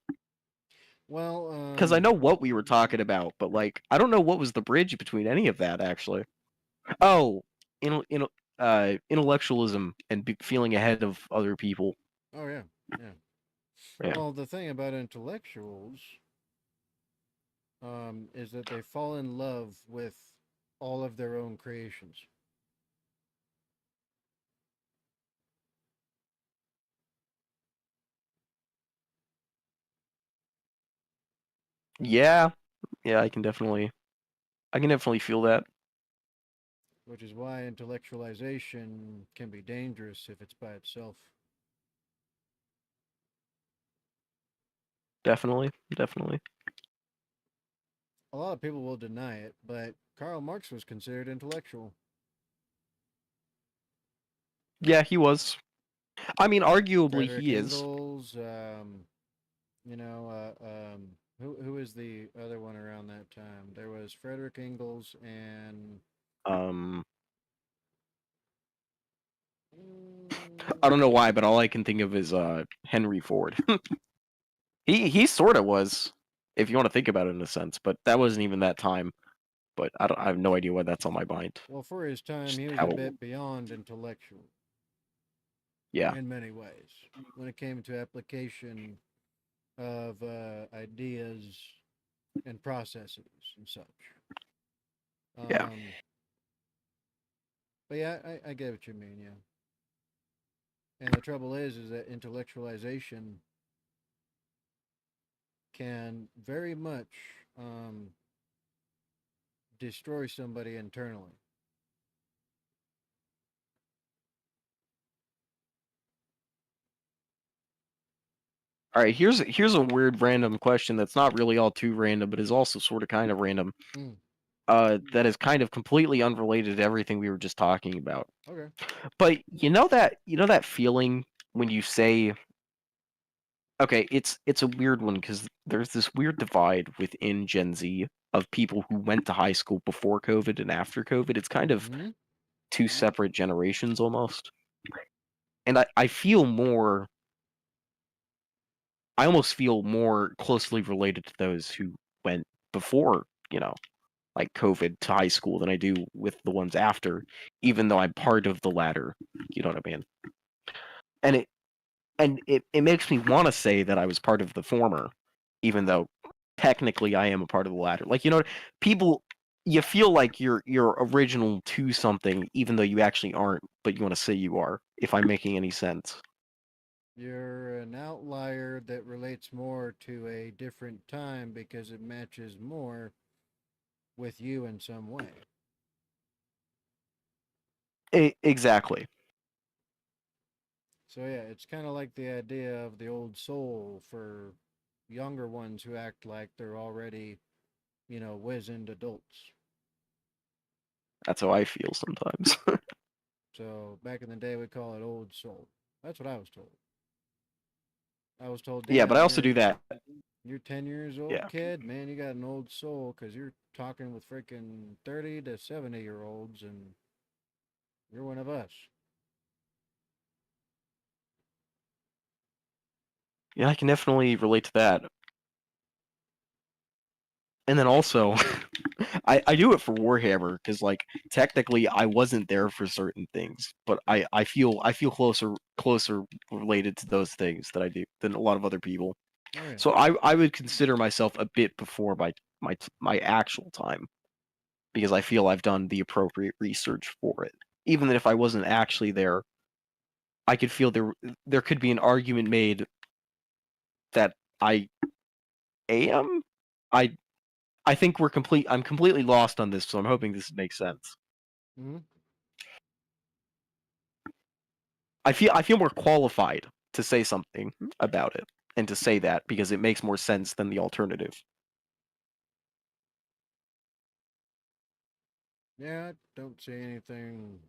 Well, Because I know what we were talking about, but like, I don't know what was the bridge between any of that actually. Oh, intellectualism and feeling ahead of other people. oh yeah, yeah. Yeah, Well, the thing about intellectuals is that they fall in love with all of their own creations. Yeah, yeah, I can definitely feel that. which is why intellectualization can be dangerous if it's by itself. Definitely, definitely. A lot of people will deny it, but Karl Marx was considered intellectual. Yeah, he was. I mean, arguably Frederick he is. Engels, you know, who is the other one around that time? There was Frederick Engels and Um, I don't know mm, why, but all I can think of is Henry Ford. He sort of was, if you want to think about it in a sense, but that wasn't even that time. But I have no idea why that's on my mind. well, for his time, Just he was a how, bit beyond intellectual yeah, in many ways when it came to application of ideas and processes and such. yeah. Um, but yeah, I get what you mean. Yeah, and the trouble is that intellectualization can very much um, destroy somebody internally. All right, here's a weird random question that's not really all too random, but is also sort of kind of random. Mm, That is kind of completely unrelated to everything we were just talking about. okay. But you know that feeling when you say, okay, it's a weird one because there's this weird divide within Gen Z of people who went to high school before COVID and after COVID. It's kind of Mm-hmm. two separate generations almost. And I feel more I almost feel more closely related to those who went before, like COVID to high school than I do with the ones after, even though I'm part of the latter. You know what I mean? And it makes me want to say that I was part of the former, even though technically I am a part of the latter. Like, people you feel like you're original to something even though you actually aren't, but you want to say you are, if I'm making any sense. You're an outlier that relates more to a different time because it matches more with you in some way. Exactly. So yeah, it's kind of like the idea of the old soul for younger ones who act like they're already, wizened adults. That's how I feel sometimes. So back in the day, we call it old soul. That's what I was told. I was told, Yeah, but "Damn, I also do that. you're 10 years old, Yeah. kid. Man, you got an old soul because you're talking with freaking 30 to 70 year olds, and you're one of us." Yeah, I can definitely relate to that. And then also, I do it for Warhammer because like technically I wasn't there for certain things, but I feel closer related to those things that I do than a lot of other people. Oh yeah. So I would consider myself a bit before my actual time because I feel I've done the appropriate research for it. Even if I wasn't actually there, I could feel there could be an argument made that I am. I I think I'm completely lost on this, so I'm hoping this makes sense. Mm-hmm. I feel more qualified to say something about it and to say that because it makes more sense than the alternative. Yeah, I don't see anything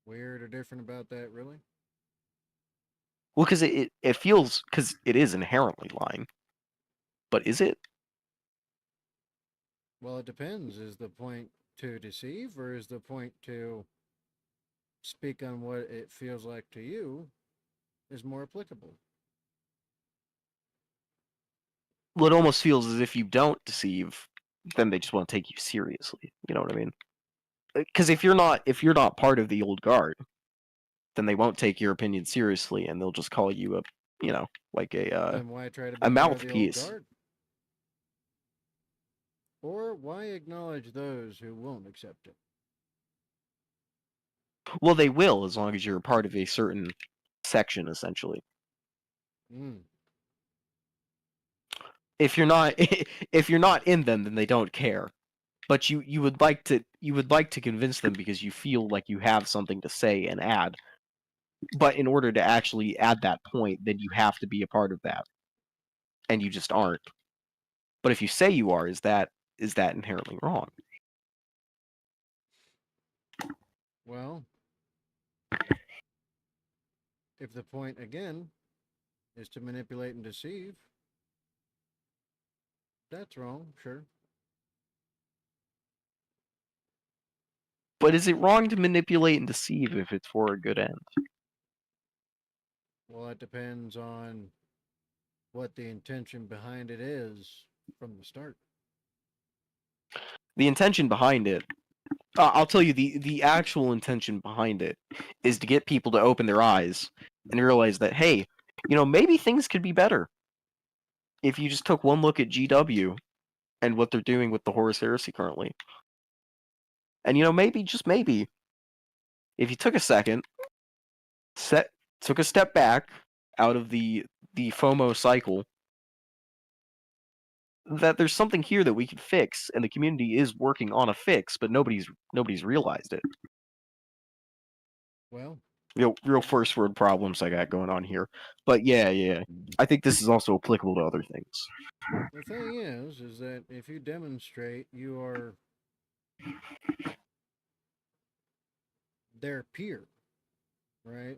weird or different about that, really. Well, because it feels because it is inherently lying, but is it? Well, it depends. Is the point to deceive, or is the point to speak on what it feels like to you is more applicable? Well, it almost feels as if you don't deceive, then they just want to take you seriously. You know what I mean? Because if you're not part of the old guard, then they won't take your opinion seriously, and they'll just call you like Then why try to a be part of the old mouthpiece. guard? Or why acknowledge those who won't accept it? Well, they will as long as you're a part of a certain section, essentially. Mm. if you're not if you're not in them, then they don't care. But you would like to convince them because you feel like you have something to say and add. But in order to actually add that point, then you have to be a part of that, and you just aren't. But if you say you are, is that inherently wrong? Well, if the point again is to manipulate and deceive, that's wrong, sure. But is it wrong to manipulate and deceive if it's for a good end? Well, it depends on what the intention behind it is from the start. The intention behind it, I'll tell you, the actual intention behind it is to get people to open their eyes and realize that, hey, maybe things could be better if you just took one look at GW and what they're doing with the Horus Heresy currently. And maybe, just maybe, if you took a second, took a step back out of the FOMO cycle, that there's something here that we can fix, and the community is working on a fix, but nobody's realized it. Well, Real first world problems I got going on here. But yeah. I think this is also applicable to other things. the thing is that if you demonstrate you are their peer, right,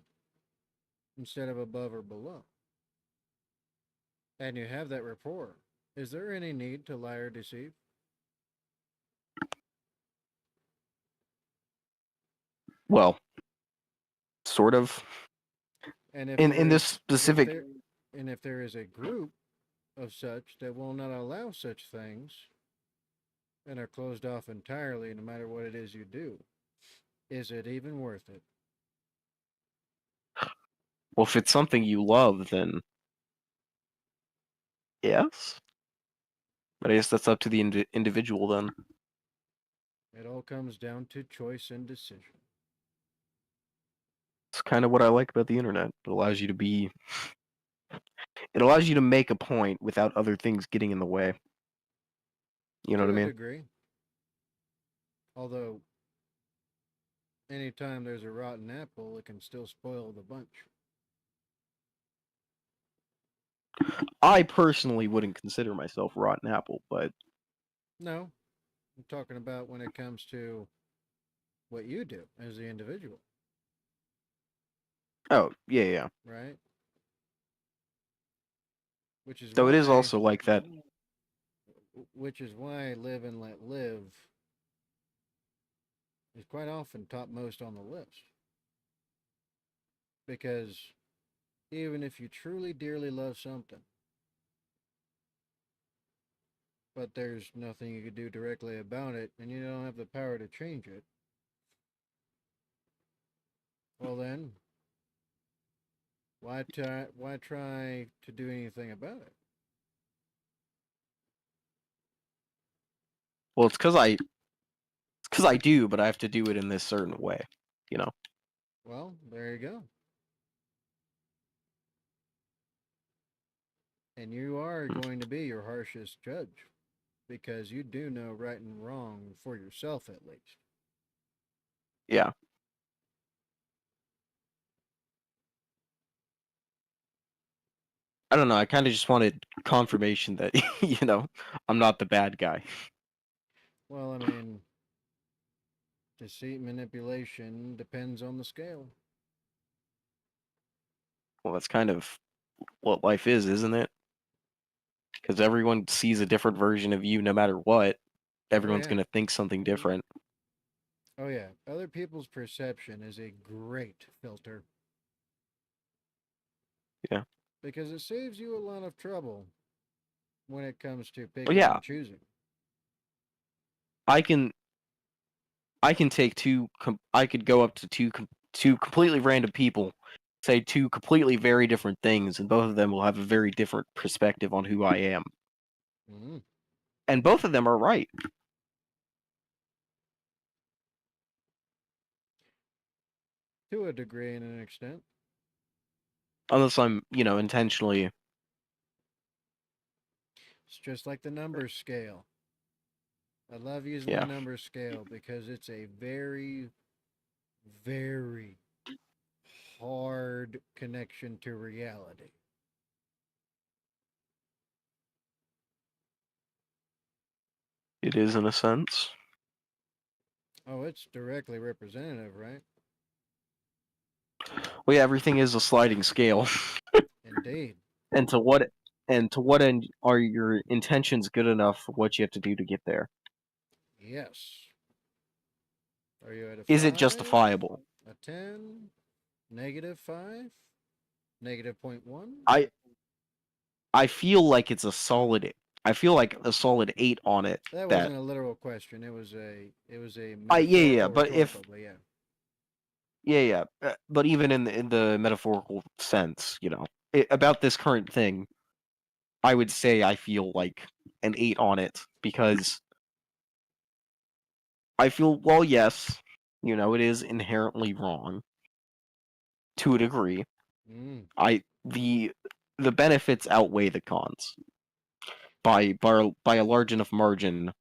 instead of above or below, and you have that rapport, is there any need to lie or deceive? Well, sort of. And if In there this is, if specific, there, and if there is a group of such that will not allow such things and are closed off entirely, no matter what it is you do, is it even worth it? well, if it's something you love, then yes. But I guess that's up to the individual then. It all comes down to choice and decision. It's kind of what I like about the internet. It allows you to make a point without other things getting in the way. You know what To I a mean? degree. Although, anytime there's a rotten apple, it can still spoil the bunch. I personally wouldn't consider myself rotten apple, but No, I'm talking about when it comes to what you do as the individual, oh, yeah. right? Which is Though it is why, also like that. live and let live is quite often topmost on the list. Because even if you truly dearly love something, but there's nothing you can do directly about it, and you don't have the power to change it, well then, Why try to do anything about it? Well, it's because I do, but I have to do it in this certain way. You know. Well, there you go. And you are going to be your harshest judge because you do know right and wrong for yourself at least. Yeah. I don't know. I kind of just wanted confirmation that I'm not the bad guy. Well, I mean, deceit manipulation depends on the scale. Well, that's kind of what life is, isn't it? Because everyone sees a different version of you no matter what. Oh Everyone's yeah. going to think something different. Oh yeah. Other people's perception is a great filter Yeah. because it saves you a lot of trouble when it comes to Well, picking yeah. and choosing. I can take I could go up to two completely random people, say two completely very different things, and both of them will have a very different perspective on who I am. Mm-hmm. And both of them are right. To a degree and an extent. Unless I'm, intentionally It's just like the number scale. I love using the Yeah, number scale because it's a very, very hard connection to reality. it is in a sense. Oh, it's directly representative, right? Well, yeah, everything is a sliding scale. Indeed. and to what and to what end are your intentions good enough for what you have to do to get there? Yes. Are you at a Is it 5? justifiable? A 10? Negative 5? Negative point 0.1? I I feel like it's a solid. I feel like a solid 8 on it. That That wasn't a literal question. It was a I yeah yeah, metaphorical but if rhetorical, but yeah. yeah yeah, but even in the metaphorical sense, about this current thing, I would say I feel like an 8 on it because I feel well yes, it is inherently wrong to a degree. Mm. I the benefits outweigh the cons by a large enough margin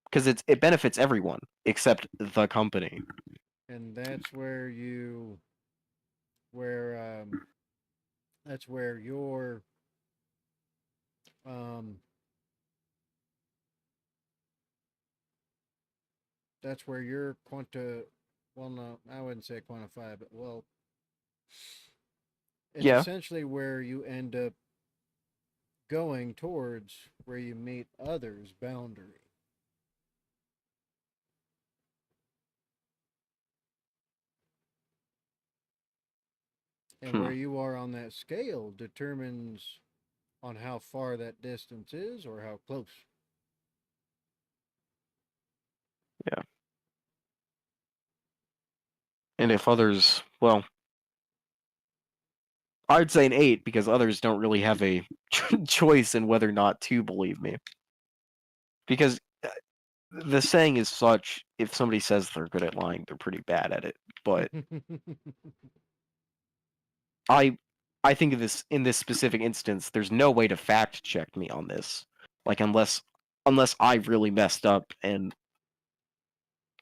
because it benefits everyone except the company. And where that's where your um that's where your well, no, I wouldn't say quantify, but well, it's Yeah, essentially where you end up going towards where you meet others' boundary. And hmm, where you are on that scale determines on how far that distance is or how close. yeah. And if others, well, I'd say an 8 because others don't really have a choice in whether or not to believe me. Because the saying is such: if somebody says they're good at lying, they're pretty bad at it. But I I think of this in this specific instance, there's no way to fact check me on this. Like unless I really messed up and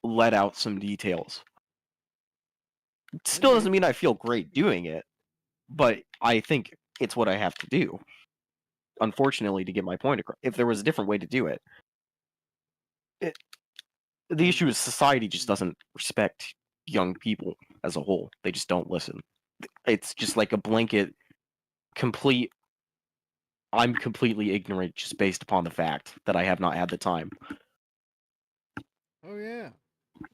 let out some details. Still doesn't Indeed. mean I feel great doing it, but I think it's what I have to do. Unfortunately, to get my point across. If there was a different way to do it, it the And issue is society just doesn't respect young people as a whole. They just don't listen. It's just like a blanket complete I'm completely ignorant just based upon the fact that I have not had the time. oh yeah,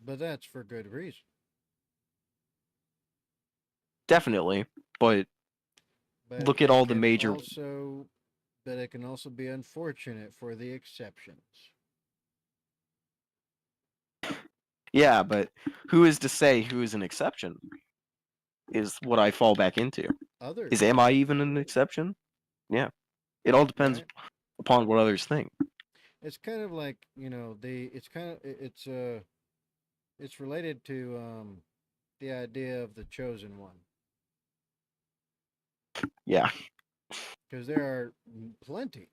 but that's for good reason. Definitely, but But look at all the major it can also be unfortunate for the exceptions. yeah, but who is to say who is an exception is what I fall back into. Is Others, am I even an exception? Yeah. It all depends right? upon what others think. It's kind of like the it's kind of it's related to the idea of the chosen one Yeah. because there are plenty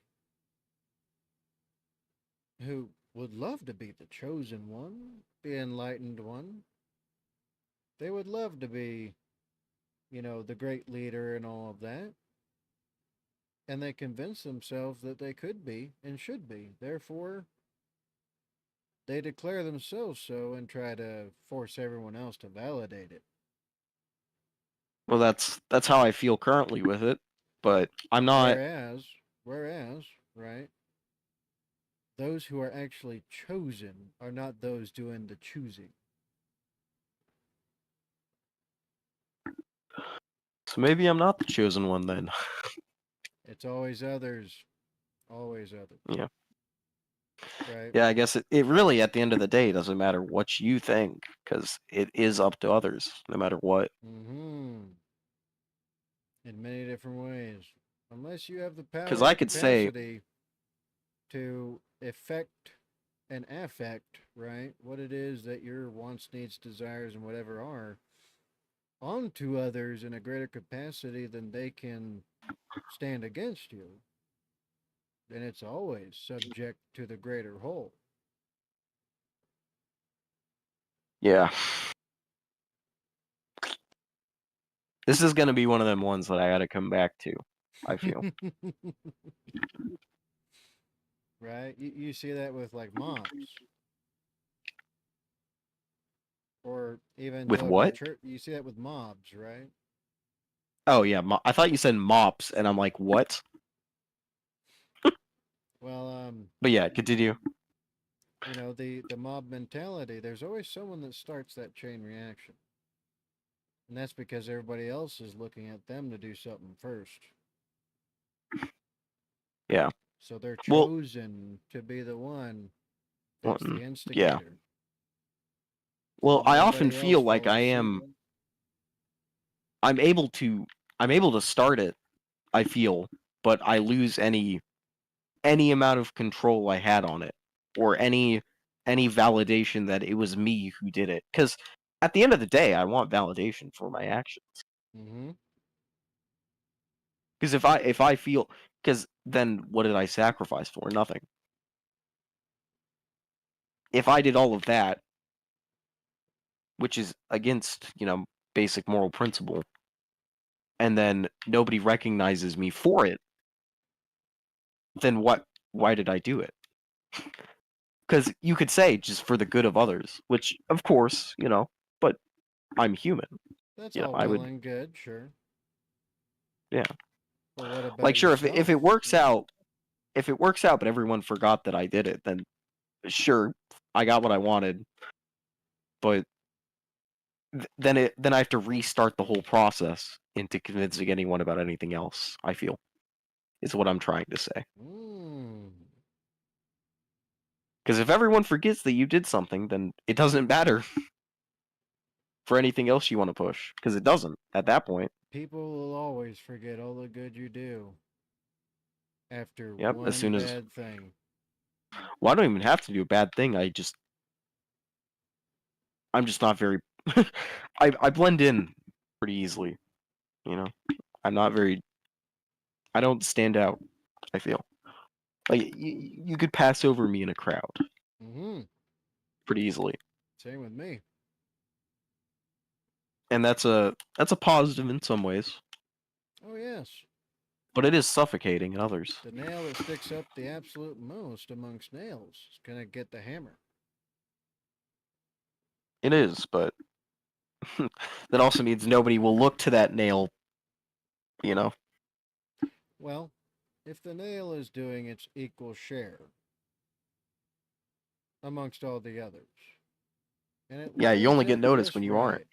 who would love to be the chosen one, the enlightened one. They would love to be, the great leader and all of that. And they convince themselves that they could be and should be. Therefore, they declare themselves so and try to force everyone else to validate it. Well, that's how I feel currently with it, but I'm not. Whereas, whereas, right, those who are actually chosen are not those doing the choosing. So maybe I'm not the chosen one then. It's always others, always others, Yeah. right? Yeah, I guess it really at the end of the day doesn't matter what you think because it is up to others no matter what. Mm-hmm. In many different ways. Unless you have the Because power I and could say, capacity to effect and affect, right, what it is that your wants, needs, desires, and whatever are onto others in a greater capacity than they can stand against you. then it's always subject to the greater whole. Yeah. This is gonna be one of them ones that I gotta come back to, I feel. Right? You see that with like mobs or even With local what? church. You see that with mobs, right? Oh yeah, I thought you said mops, and I'm like, what? Well, But yeah, continue. the mob mentality. There's always someone that starts that chain reaction, and that's because everybody else is looking at them to do something first. Yeah. So they're Well, chosen to be the one that's the one, yeah. instigator. Well, Then I often everybody else feel like follows suit. I'm able to I'm able to start it, I feel, but I lose any amount of control I had on it or any validation that it was me who did it. Cuz at the end of the day, I want validation for my actions. Mm-hmm. Cuz if I feel cuz then what did I sacrifice for? Nothing. If I did all of that, which is against, basic moral principle, and then nobody recognizes me for it, then why did I do it? Because you could say just for the good of others, which of course, but I'm human. That's all I well would, and good, sure. yeah. But what Like about sure, if yourself? it works out, but everyone forgot that I did it, then sure, I got what I wanted, but then I have to restart the whole process into convincing anyone about anything else. I feel is what I'm trying to say. Mm. Because if everyone forgets that you did something, then it doesn't matter for anything else you want to push. Because it doesn't at that point. People will always forget all the good you do after Yep. As one soon as bad thing. well, I don't even have to do a bad thing. I'm just not very. I blend in pretty easily. You know, I'm not very. I don't stand out. I feel like you could pass over me in a crowd Mm-hmm. pretty easily, Same with me. and that's a positive in some ways, Oh, yes. but it is suffocating in others. The nail that sticks up the absolute most amongst nails is going to get the hammer. It is, but that also means nobody will look to that nail. You know. Well, if the nail is doing its equal share amongst all the others, and it Yeah, you lines only get up noticed just when you aren't. right,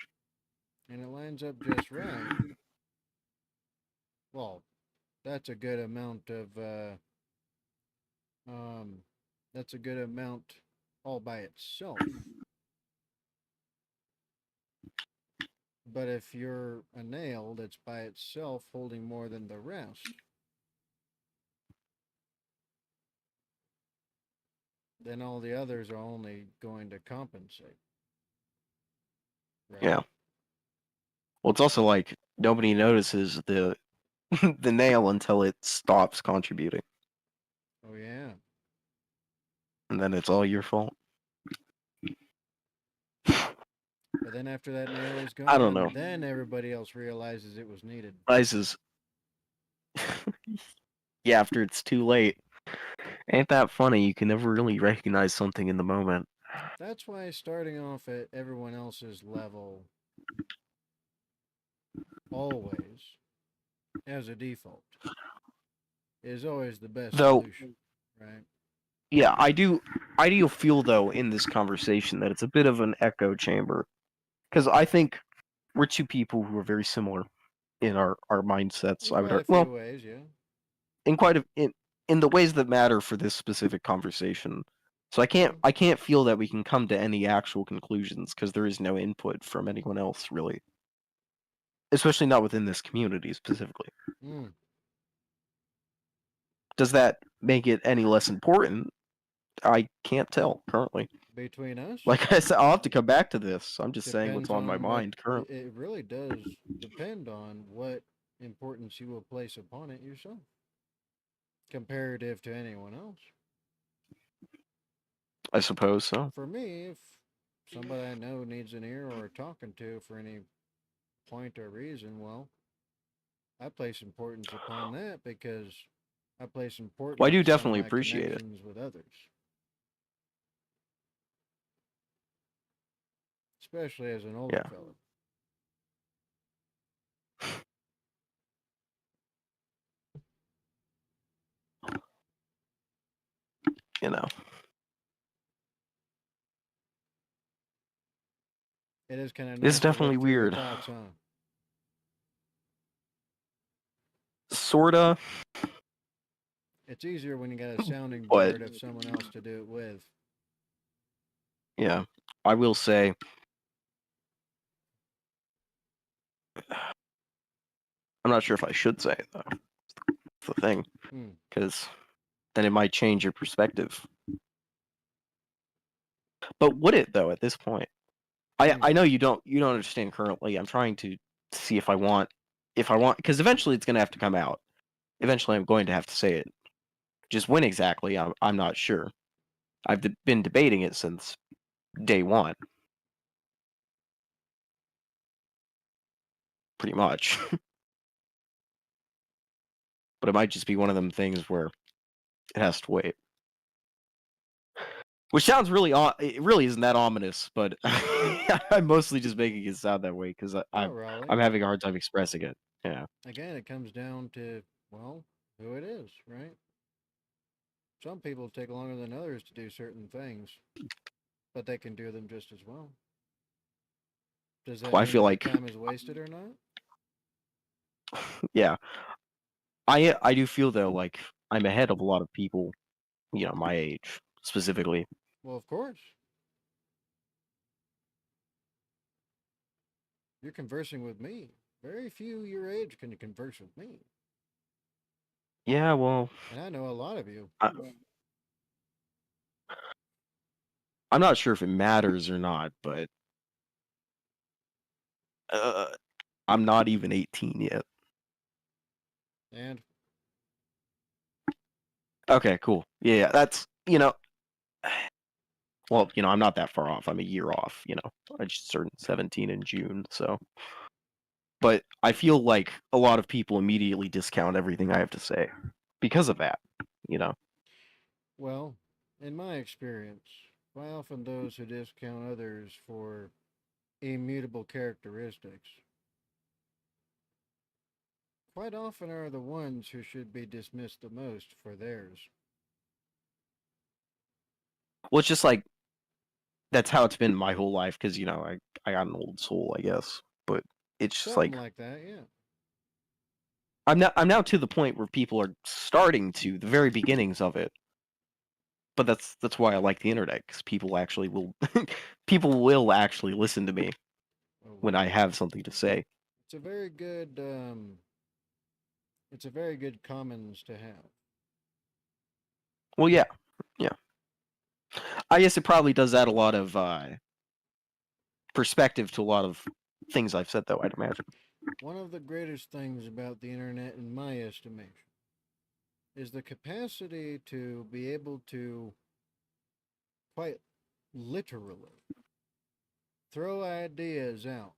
and it lines up just right, well, that's a good amount of, um, that's a good amount all by itself. But if you're a nail that's by itself holding more than the rest, then all the others are only going to compensate, Yeah. right? Well, it's also like nobody notices the the nail until it stops contributing, Oh, yeah. and then it's all your fault. But then after that nail is I don't know. gone, then everybody else realizes it was needed. Ice is yeah. After it's too late, ain't that funny? You can never really recognize something in the moment. That's why starting off at everyone else's level always as a default is always the best Though, solution, right? yeah, I do feel though in this conversation that it's a bit of an echo chamber because I think we're two people who are very similar in our mindsets. In I would quite a well few ways, yeah. in quite a in the ways that matter for this specific conversation. So I can't Mm-hmm. I can't feel that we can come to any actual conclusions because there is no input from anyone else really, especially not within this community specifically. Mm. Does that make it any less important? I can't tell currently. Between us, Like I said, I'll have to come back to this. I'm just saying what's depends on my on what mind currently. it really does depend on what importance you will place upon it yourself. comparative to anyone else. I suppose so. For me, if somebody I know needs an ear or a talking to for any point or reason, well, I place importance upon that because I place Well, I do importance on definitely my appreciate it. connections with others, especially as an older Yeah, fellow. you know, It is kind of it's nice to definitely look through your weird. thoughts, huh? Sorta, It's easier when you got a sounding but board of someone else to do it with. yeah, I will say I'm not sure if I should say it though. That's the thing, Hmm. because then it might change your perspective. But would it though? At this point, Hmm. I know you don't understand currently. I'm trying to see if I want because eventually it's gonna have to come out. Eventually, I'm going to have to say it. Just when exactly, I'm not sure. Been debating it since day one, pretty much. But it might just be one of them things where it has to wait. Which sounds really it really isn't that ominous, but I'm mostly just making it sound that way because Not really. I'm having a hard time expressing it. Yeah. Again, it comes down to, well, who it is, right? Some people take longer than others to do certain things, but they can do them just as well. Does that Well, I mean feel my like time is wasted or not? yeah, I do feel though like I'm ahead of a lot of people, my age specifically. Well, of course. You're conversing with me. Very few your age can converse with me. Yeah, well, And I know a lot of you. I, I'm not sure if it matters or not, but uh, I'm not even 18 yet. And Okay, cool. Yeah, that's well, I'm not that far off. I'm a year off. I just turned 17 in June, so. But I feel like a lot of people immediately discount everything I have to say because of that. You know. well, in my experience, quite often those who discount others for immutable characteristics quite often are the ones who should be dismissed the most for theirs. Well, it's just like that's how it's been my whole life because I got an old soul, I guess. But it's just Something like like that, yeah. I'm now to the point where people are starting to the very beginnings of it. But that's why I like the internet because people actually will people will actually listen to me Oh, when I well. have something to say. It's a very good it's a very good commons to have. Well, yeah, yeah. I guess it probably does add a lot of perspective to a lot of things I've said, though. I'd imagine. One of the greatest things about the internet in my estimation is the capacity to be able to quite literally throw ideas out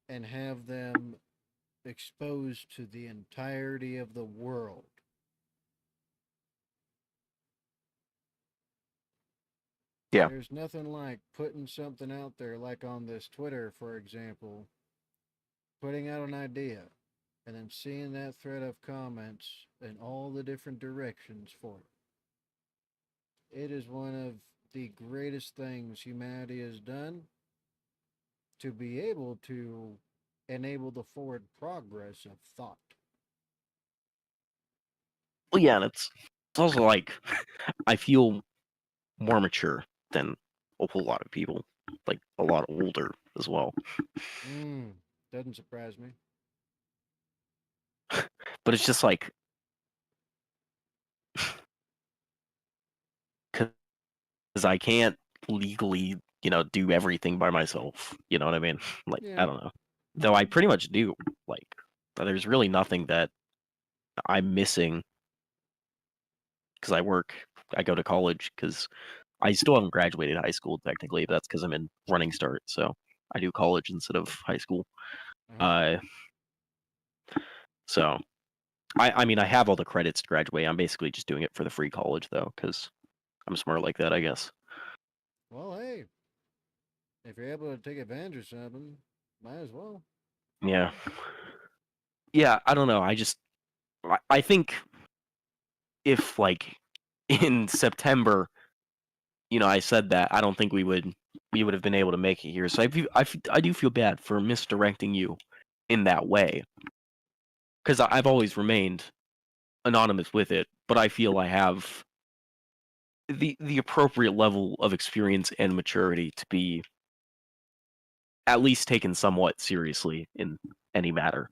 and have them exposed to the entirety of the world. Yeah. There's nothing like putting something out there, like on this Twitter, for example, putting out an idea and then seeing that thread of comments in all the different directions for it. It is one of the greatest things humanity has done to be able to enable the forward progress of thought. Well, yeah, and it's also like I feel more mature than a whole lot of people, like a lot older as well. Mm, doesn't surprise me. But it's just like because I can't legally, do everything by myself. You know what I mean? Like I Yeah, don't know. Though I pretty much do. Like there's really nothing that I'm missing because I go to college because I still haven't graduated high school technically, but that's because I'm in running start, so I do college instead of high school. Uh-huh. Uh, so I mean I have all the credits to graduate. I'm basically just doing it for the free college though, because I'm smart like that, I guess. Well, hey, if you're able to take advantage of something, might as well. Yeah, yeah. I don't know. I think if like in September, I said that I don't think we would have been able to make it here. So I do feel bad for misdirecting you in that way because I've always remained anonymous with it, but I feel I have the appropriate level of experience and maturity to be at least taken somewhat seriously in any matter,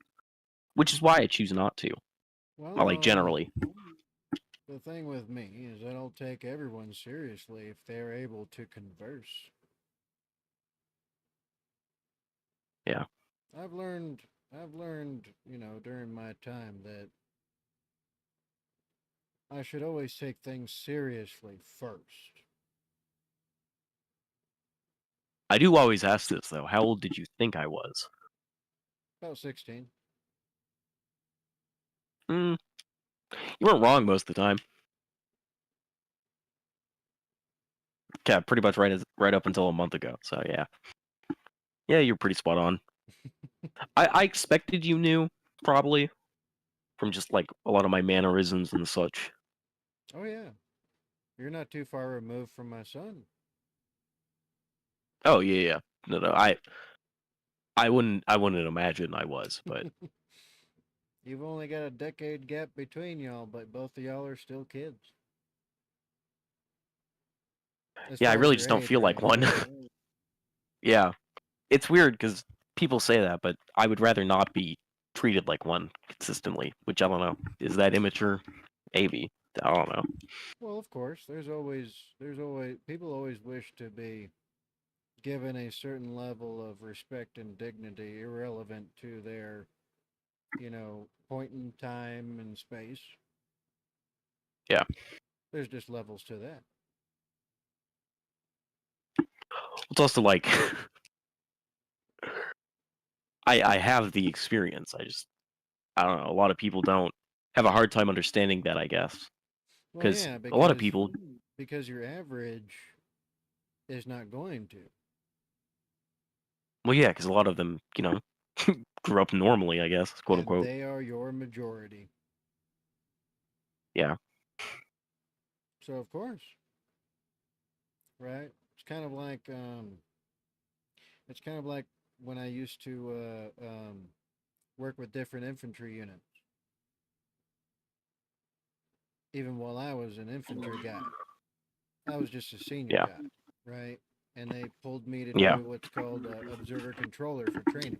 which is why I choose not to. Well, Well, like generally, the thing with me is I don't take everyone seriously if they're able to converse. yeah. I've learned I've learned, during my time that I should always take things seriously first. I do always ask this though. How old did you think I was? About 16. Mm, you weren't wrong most of the time. Yeah, pretty much right up until a month ago. So yeah, you're pretty spot on. I expected you knew probably from just like a lot of my mannerisms and such. Oh yeah. You're not too far removed from my son. Oh yeah. No, I wouldn't imagine I was, but You've only got a decade gap between y'all, but both of y'all are still kids. As yeah, I far as really your just don't age feel like range, one. right? Yeah, it's weird because people say that, but I would rather not be treated like one consistently. Which I don't know. Is that immature? Maybe. I don't know. Well, of course, there's always people always wish to be given a certain level of respect and dignity irrelevant to their, point in time and space. Yeah, There's just levels to that. it's also like I have the experience. I don't know. A lot of people don't have a hard time understanding that. I guess Well, because yeah, a lot of because people. because your average is not going to. Well, yeah, because a lot of them, grew up normally. I guess, quote And unquote. they are your majority. Yeah, So of course, right? It's kind of like when I used to work with different infantry units, even while I was an infantry guy. I was just a senior yeah, guy, right? And they pulled me to yeah, do what's called observer controller for training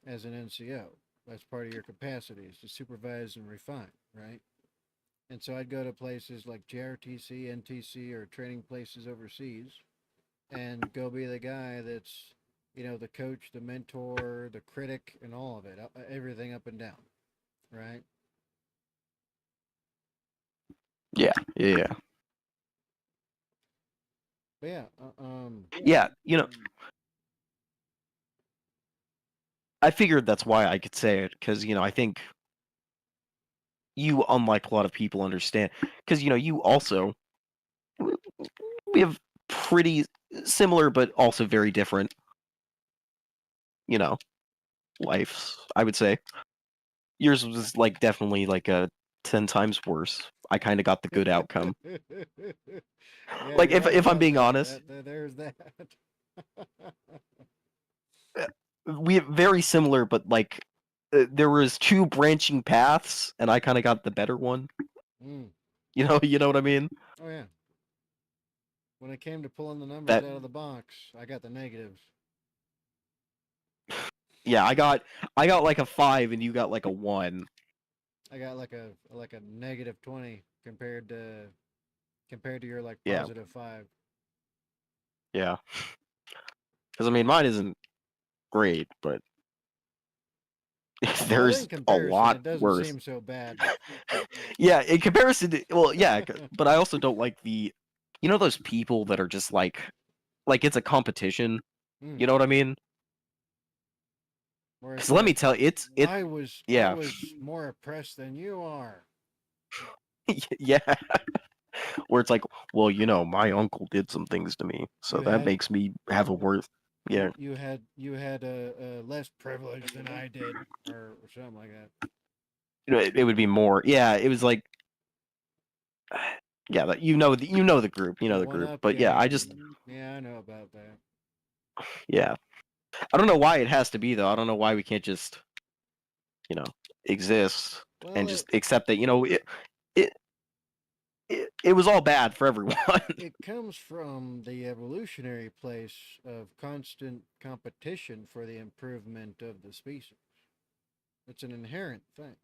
as an NCO. That's part of your capacities to supervise and refine, right? And so I'd go to places like JRTC, NTC, or training places overseas and go be the guy that's, the coach, the mentor, the critic, and all of it, everything up and down, right? yeah, yeah, But yeah, yeah. I figured that's why I could say it because I think you, unlike a lot of people, understand because you also we have pretty similar but also very different you know lives. I would say yours was like definitely like a 10 times worse. I kind of got the good outcome. yeah, Like you're right if I'm about being that. honest, There's that. uh, we have very similar, but like there was two branching paths, and I kind of got the better one. Mm. You know what I mean? Oh yeah. When it came to pulling the numbers That out of the box, I got the negatives. yeah, I got like a 5, and you got like a 1. I got like a negative 20 compared to your like Yeah, positive 5. yeah. Because I mean, mine isn't great, but Well, in There's a comparison, lot it doesn't worse. seem so bad. Yeah, in comparison to, well, yeah, but I also don't like the, those people that are just like it's a competition. Mm. You know what I mean? Where it's Because let me like, tell you, it, I yeah, was more oppressed than you are. yeah, where it's like, well, my uncle did some things to me, so You that had makes me have a worth. Yeah, you had less privilege than I did, or something like that. it would be more. Yeah, it was like, yeah, the group, The the one group. up But yeah, I just, game. Yeah, I know about that. yeah, I don't know why it has to be though. I don't know why we can't just, you know, exist Well, and just accept that, it it was all bad for everyone. it comes from the evolutionary place of constant competition for the improvement of the species. It's an inherent thing,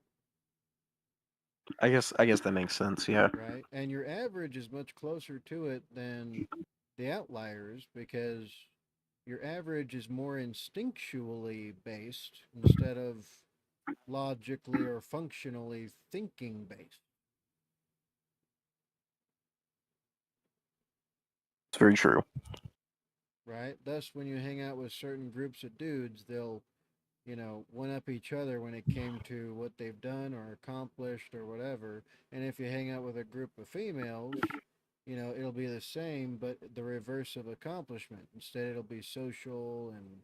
I guess that makes sense. Yeah. right? And your average is much closer to it than the outliers because your average is more instinctually based instead of logically or functionally thinking based, It's very true. right? Thus, when you hang out with certain groups of dudes, they'll one up each other when it came to what they've done or accomplished or whatever. And if you hang out with a group of females, it'll be the same, but the reverse of accomplishment. Instead, it'll be social and,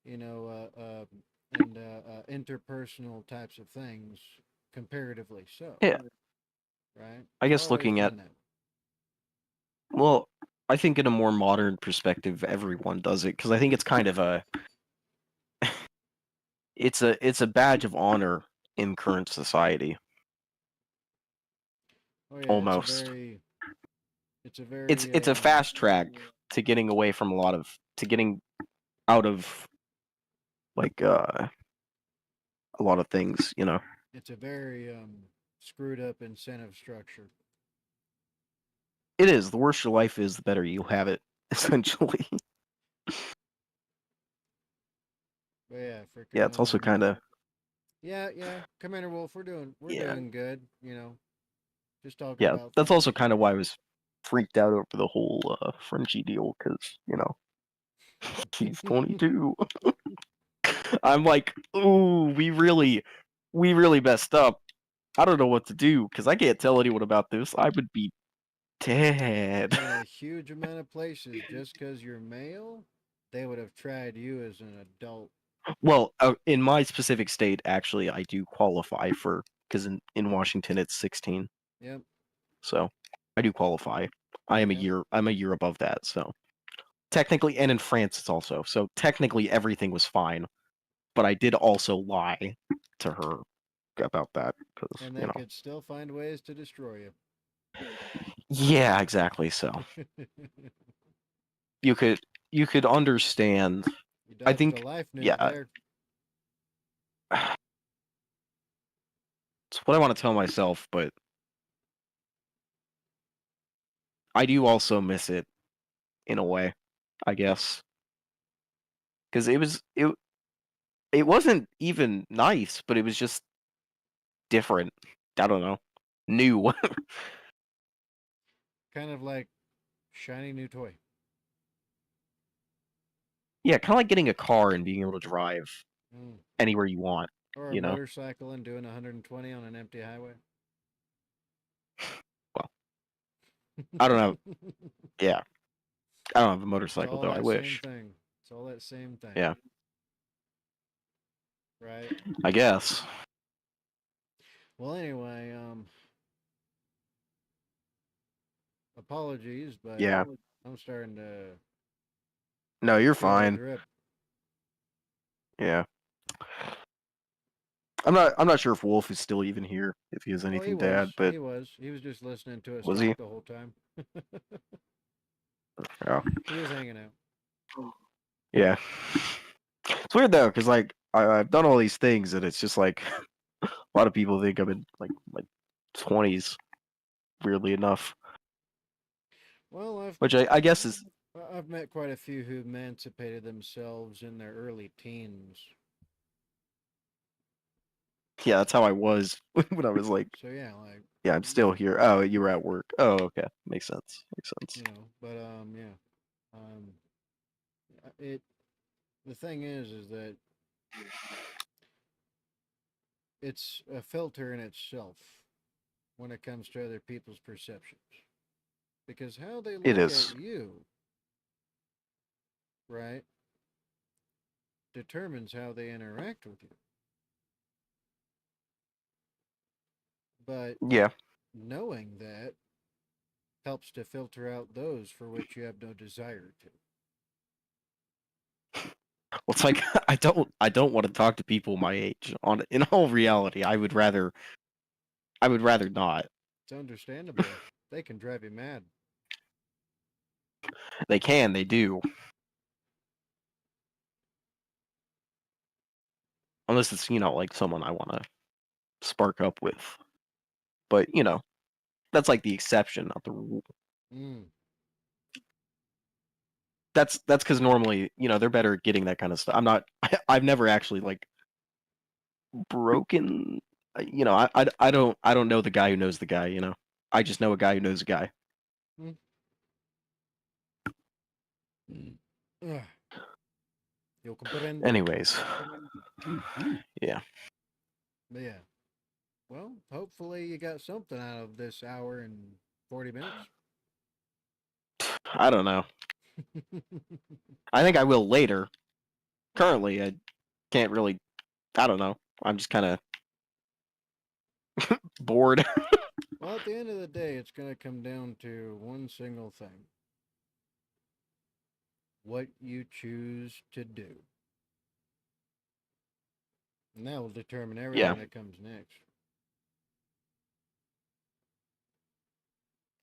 you know, uh, uh, interpersonal types of things, comparatively so, Yeah. right? I It's guess always looking at, been that. well, I think in a more modern perspective, everyone does it because I think it's kind of it's a badge of honor in current society, Oh yeah, almost. it's a It's very, it's a fast track to getting away from to getting out of like a lot of things. it's a very screwed up incentive structure. It is. The worse your life is, the better you have it, essentially. But yeah, Yeah, freaking it's also kind of, yeah, Commander Wolf, we're yeah. doing good, just talking Yeah, about that's things. also kind of why I was freaked out over the whole Frenchie deal because he's 22. I'm like, ooh, we really messed up. I don't know what to do because I can't tell anyone about this. I would be dead. In a huge amount of places, just because you're male, they would have tried you as an adult. Well, in my specific state, actually, I do qualify for because in Washington it's 16, Yep, so I do qualify. I am a yep. year. I'm a year above that, so technically, and in France it's also. So technically, everything was fine. But I did also lie to her about that because And they could still find ways to destroy yeah, exactly. So you. you could you could understand. You I dodged a think life nuke yeah, there. it's what I want to tell myself, but I do also miss it in a way, I guess, because it wasn't even nice, but it was just different. I don't know, new. Kind of like shiny new toy. Yeah, kind of like getting a car and being able to drive Mm. anywhere you want. Or a You know, motorcycle and doing 120 on an empty highway. well, I don't know. Yeah, I don't have a It's motorcycle all though. I that same wish. thing. It's all that same thing, Yeah, right? I guess. Well, anyway, apologies, but Yeah. I'm starting to No, you're feel the fine. drip. Yeah. I'm not sure if Wolf is still even here, if he has Oh, he anything to add, was. but He was just listening to us was talk he? the whole time. Oh. He was hanging out. Yeah. It's weird though, because like I've done all these things and it's just like a lot of people think I'm in like my 20s, weirdly enough. Well, Which I guess is I've met quite a few who emancipated themselves in their early teens. Yeah, that's how I was when I was like, So yeah, like yeah, I'm still here. Oh, you were at work. Oh, okay, makes sense. Makes sense. but yeah, um, it. The thing is that it's a filter in itself when it comes to other people's perceptions, because how they It look at is. you, right, determines how they interact with you. But Yeah. knowing that helps to filter out those for which you have no desire to. Well, it's like I don't want to talk to people my age. In all reality, I would rather not. It's understandable. They can drive you mad. They do. Unless it's, like someone I want to spark up with. But, that's like the exception, not the rule. Mm. That's because normally, they're better at getting that kind of stuff. I'm not. I've never actually like broken. I don't know the guy who knows the guy. I just know a guy who knows a guy. Mm. Ugh. You'll comprendo. Anyways, yeah. But yeah. Well, hopefully you got something out of this hour and 40 minutes. I don't know. I think I will later. Currently, I can't really. I don't know. I'm just kind of bored. Well, at the end of the day, it's going to come down to one single thing: what you choose to do. And that will determine Yeah, everything that comes next.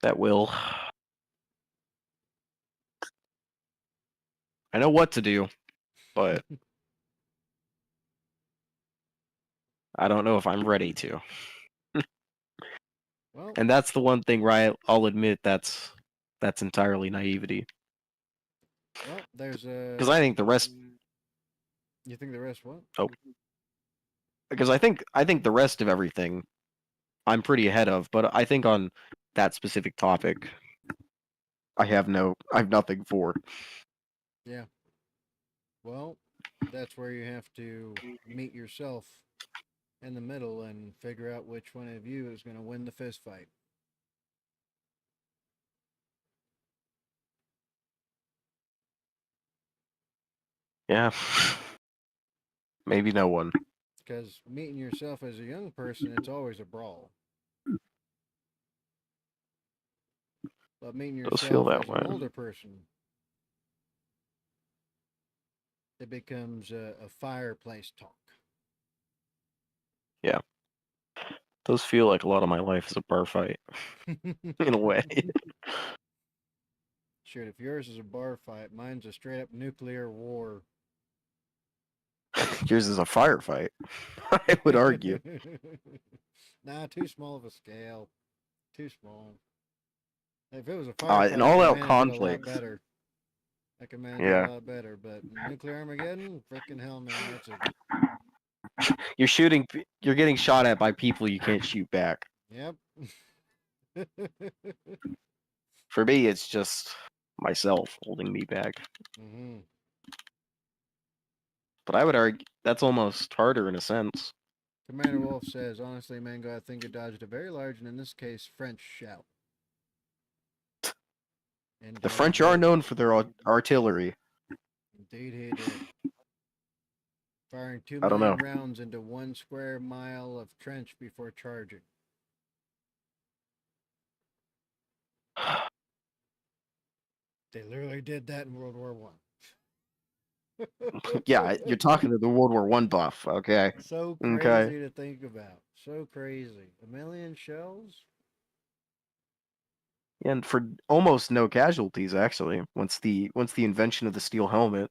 that will. I know what to do, but I don't know if I'm ready to. Well, And that's the one thing where I'll admit that's entirely naivety. there's Because a. I think the rest. You think the rest what? Oh, because I think the rest of everything I'm pretty ahead of, but I think on that specific topic, I have nothing for. Yeah. Well, that's where you have to meet yourself in the middle and figure out which one of you is going to win the fist fight. Yeah, maybe no one. Because meeting yourself as a young person, it's always a brawl. But meeting Does feel yourself that as an way. older person, it becomes a fireplace talk. Yeah, does feel like a lot of my life is a bar fight in a way. Shit, if yours is a bar fight, mine's a straight up nuclear war. Yours is a firefight. I would argue. Nah, too small of a scale. Too small. If it was a An firefight, I could all-out manage it a lot conflict. better. I could manage it a Yeah, lot better. But nuclear Armageddon, freaking hell, man, that's a you're shooting. You're getting shot at by people you can't shoot back. yep. For me, it's just myself holding me back. hmm But I would argue that's almost harder in a sense. Commander Wolf says, honestly, Mango, I think you dodged a very large and in this case French shout. The Indeed, he French are did. known for their artillery. Indeed, he did. Firing two I don't know. million rounds into 1 square mile of trench before charging. They literally did that in World War One. Yeah, you're talking to the World War One buff. Okay. So Okay. crazy to think about. So crazy. A million shells? And for almost no casualties, actually, once the invention of the steel helmet,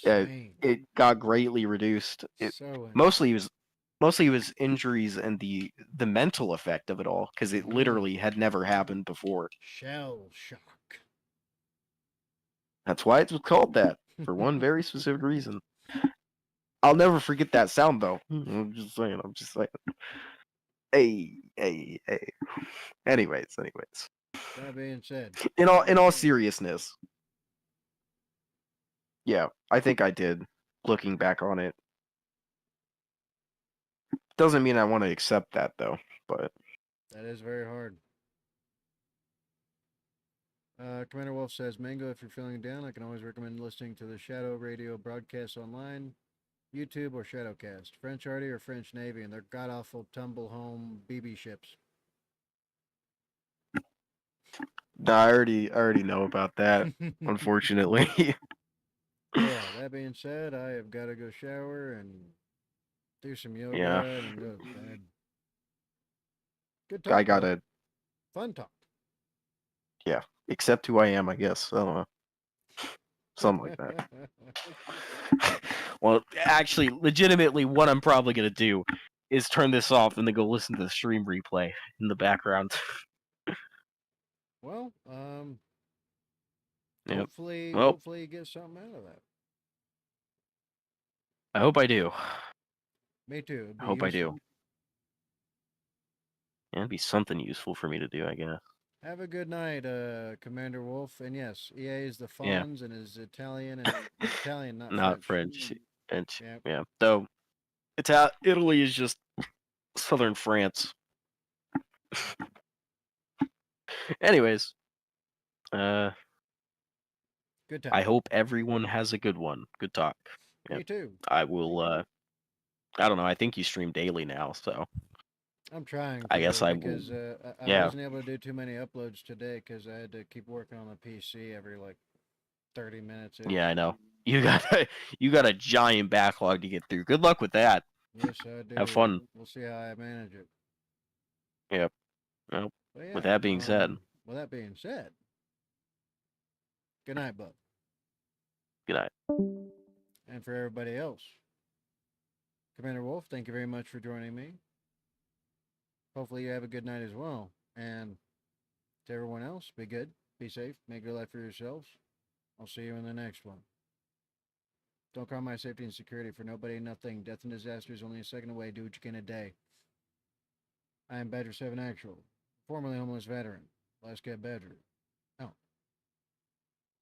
it, Insane. it got greatly reduced. It So mostly insane. was mostly it was injuries and the mental effect of it all, because it Mm-hmm. literally had never happened before. Shell shock. That's why it was called that, for one very specific reason. I'll never forget that sound though. I'm just saying. I'm just saying. Hey, hey, hey. Anyways. That being said, In all seriousness, yeah, I think I did. Looking back on it, doesn't mean I want to accept that though. But that is very hard. Commander Wolf says, Mango, if you're feeling down, I can always recommend listening to the Shadow Radio broadcast online, YouTube, or Shadowcast. French Army or French Navy, and their god awful tumble home BB ships. I already know about that. Unfortunately, But yeah, that being said, I have got to go shower and do some yeah, yoga and go to bed. Good I talk, though. gotta, Fun talk. yeah, accept who I am. I guess I don't know, something like that. Well, actually, legitimately, what I'm probably gonna do is turn this off and then go listen to the stream replay in the background. Well, Yep. Well, hopefully you get something out of that. I hope I do. Me too. It'd I be hope I do. useful. Yeah, it'd be something useful for me to do, I guess. Have a good night, Commander Wolf. And yes, EA is the Yeah, Fonz and is Italian and Italian, not not French. French. French. Yeah. Yeah. Though Italy is just southern France. Anyways, uh, Good I time. hope everyone has a good one. Good talk. Yep. Me too. I will. I don't know. I think you stream daily now, so I'm trying I guess to I will. because I Yeah. wasn't able to do too many uploads today because I had to keep working on the PC every like 30 minutes Yeah, I ish. know. You got a giant backlog to get through. Good luck with that. Yes, I Have do. fun. We'll see how I manage it. Yep. Well, But with yeah, that being said, with that being said, good night, bud. good night. And for everybody else, Commander Wolf, thank you very much for joining me. Hopefully you have a good night as well. And to everyone else, be good, be safe, make good life for yourselves. I'll see you in the next one. Don't call my safety and security for nobody and nothing. Death and disaster is only a second away. Do what you can a day. I am Badger 7 Actual, formerly homeless veteran. BlastCapBadger.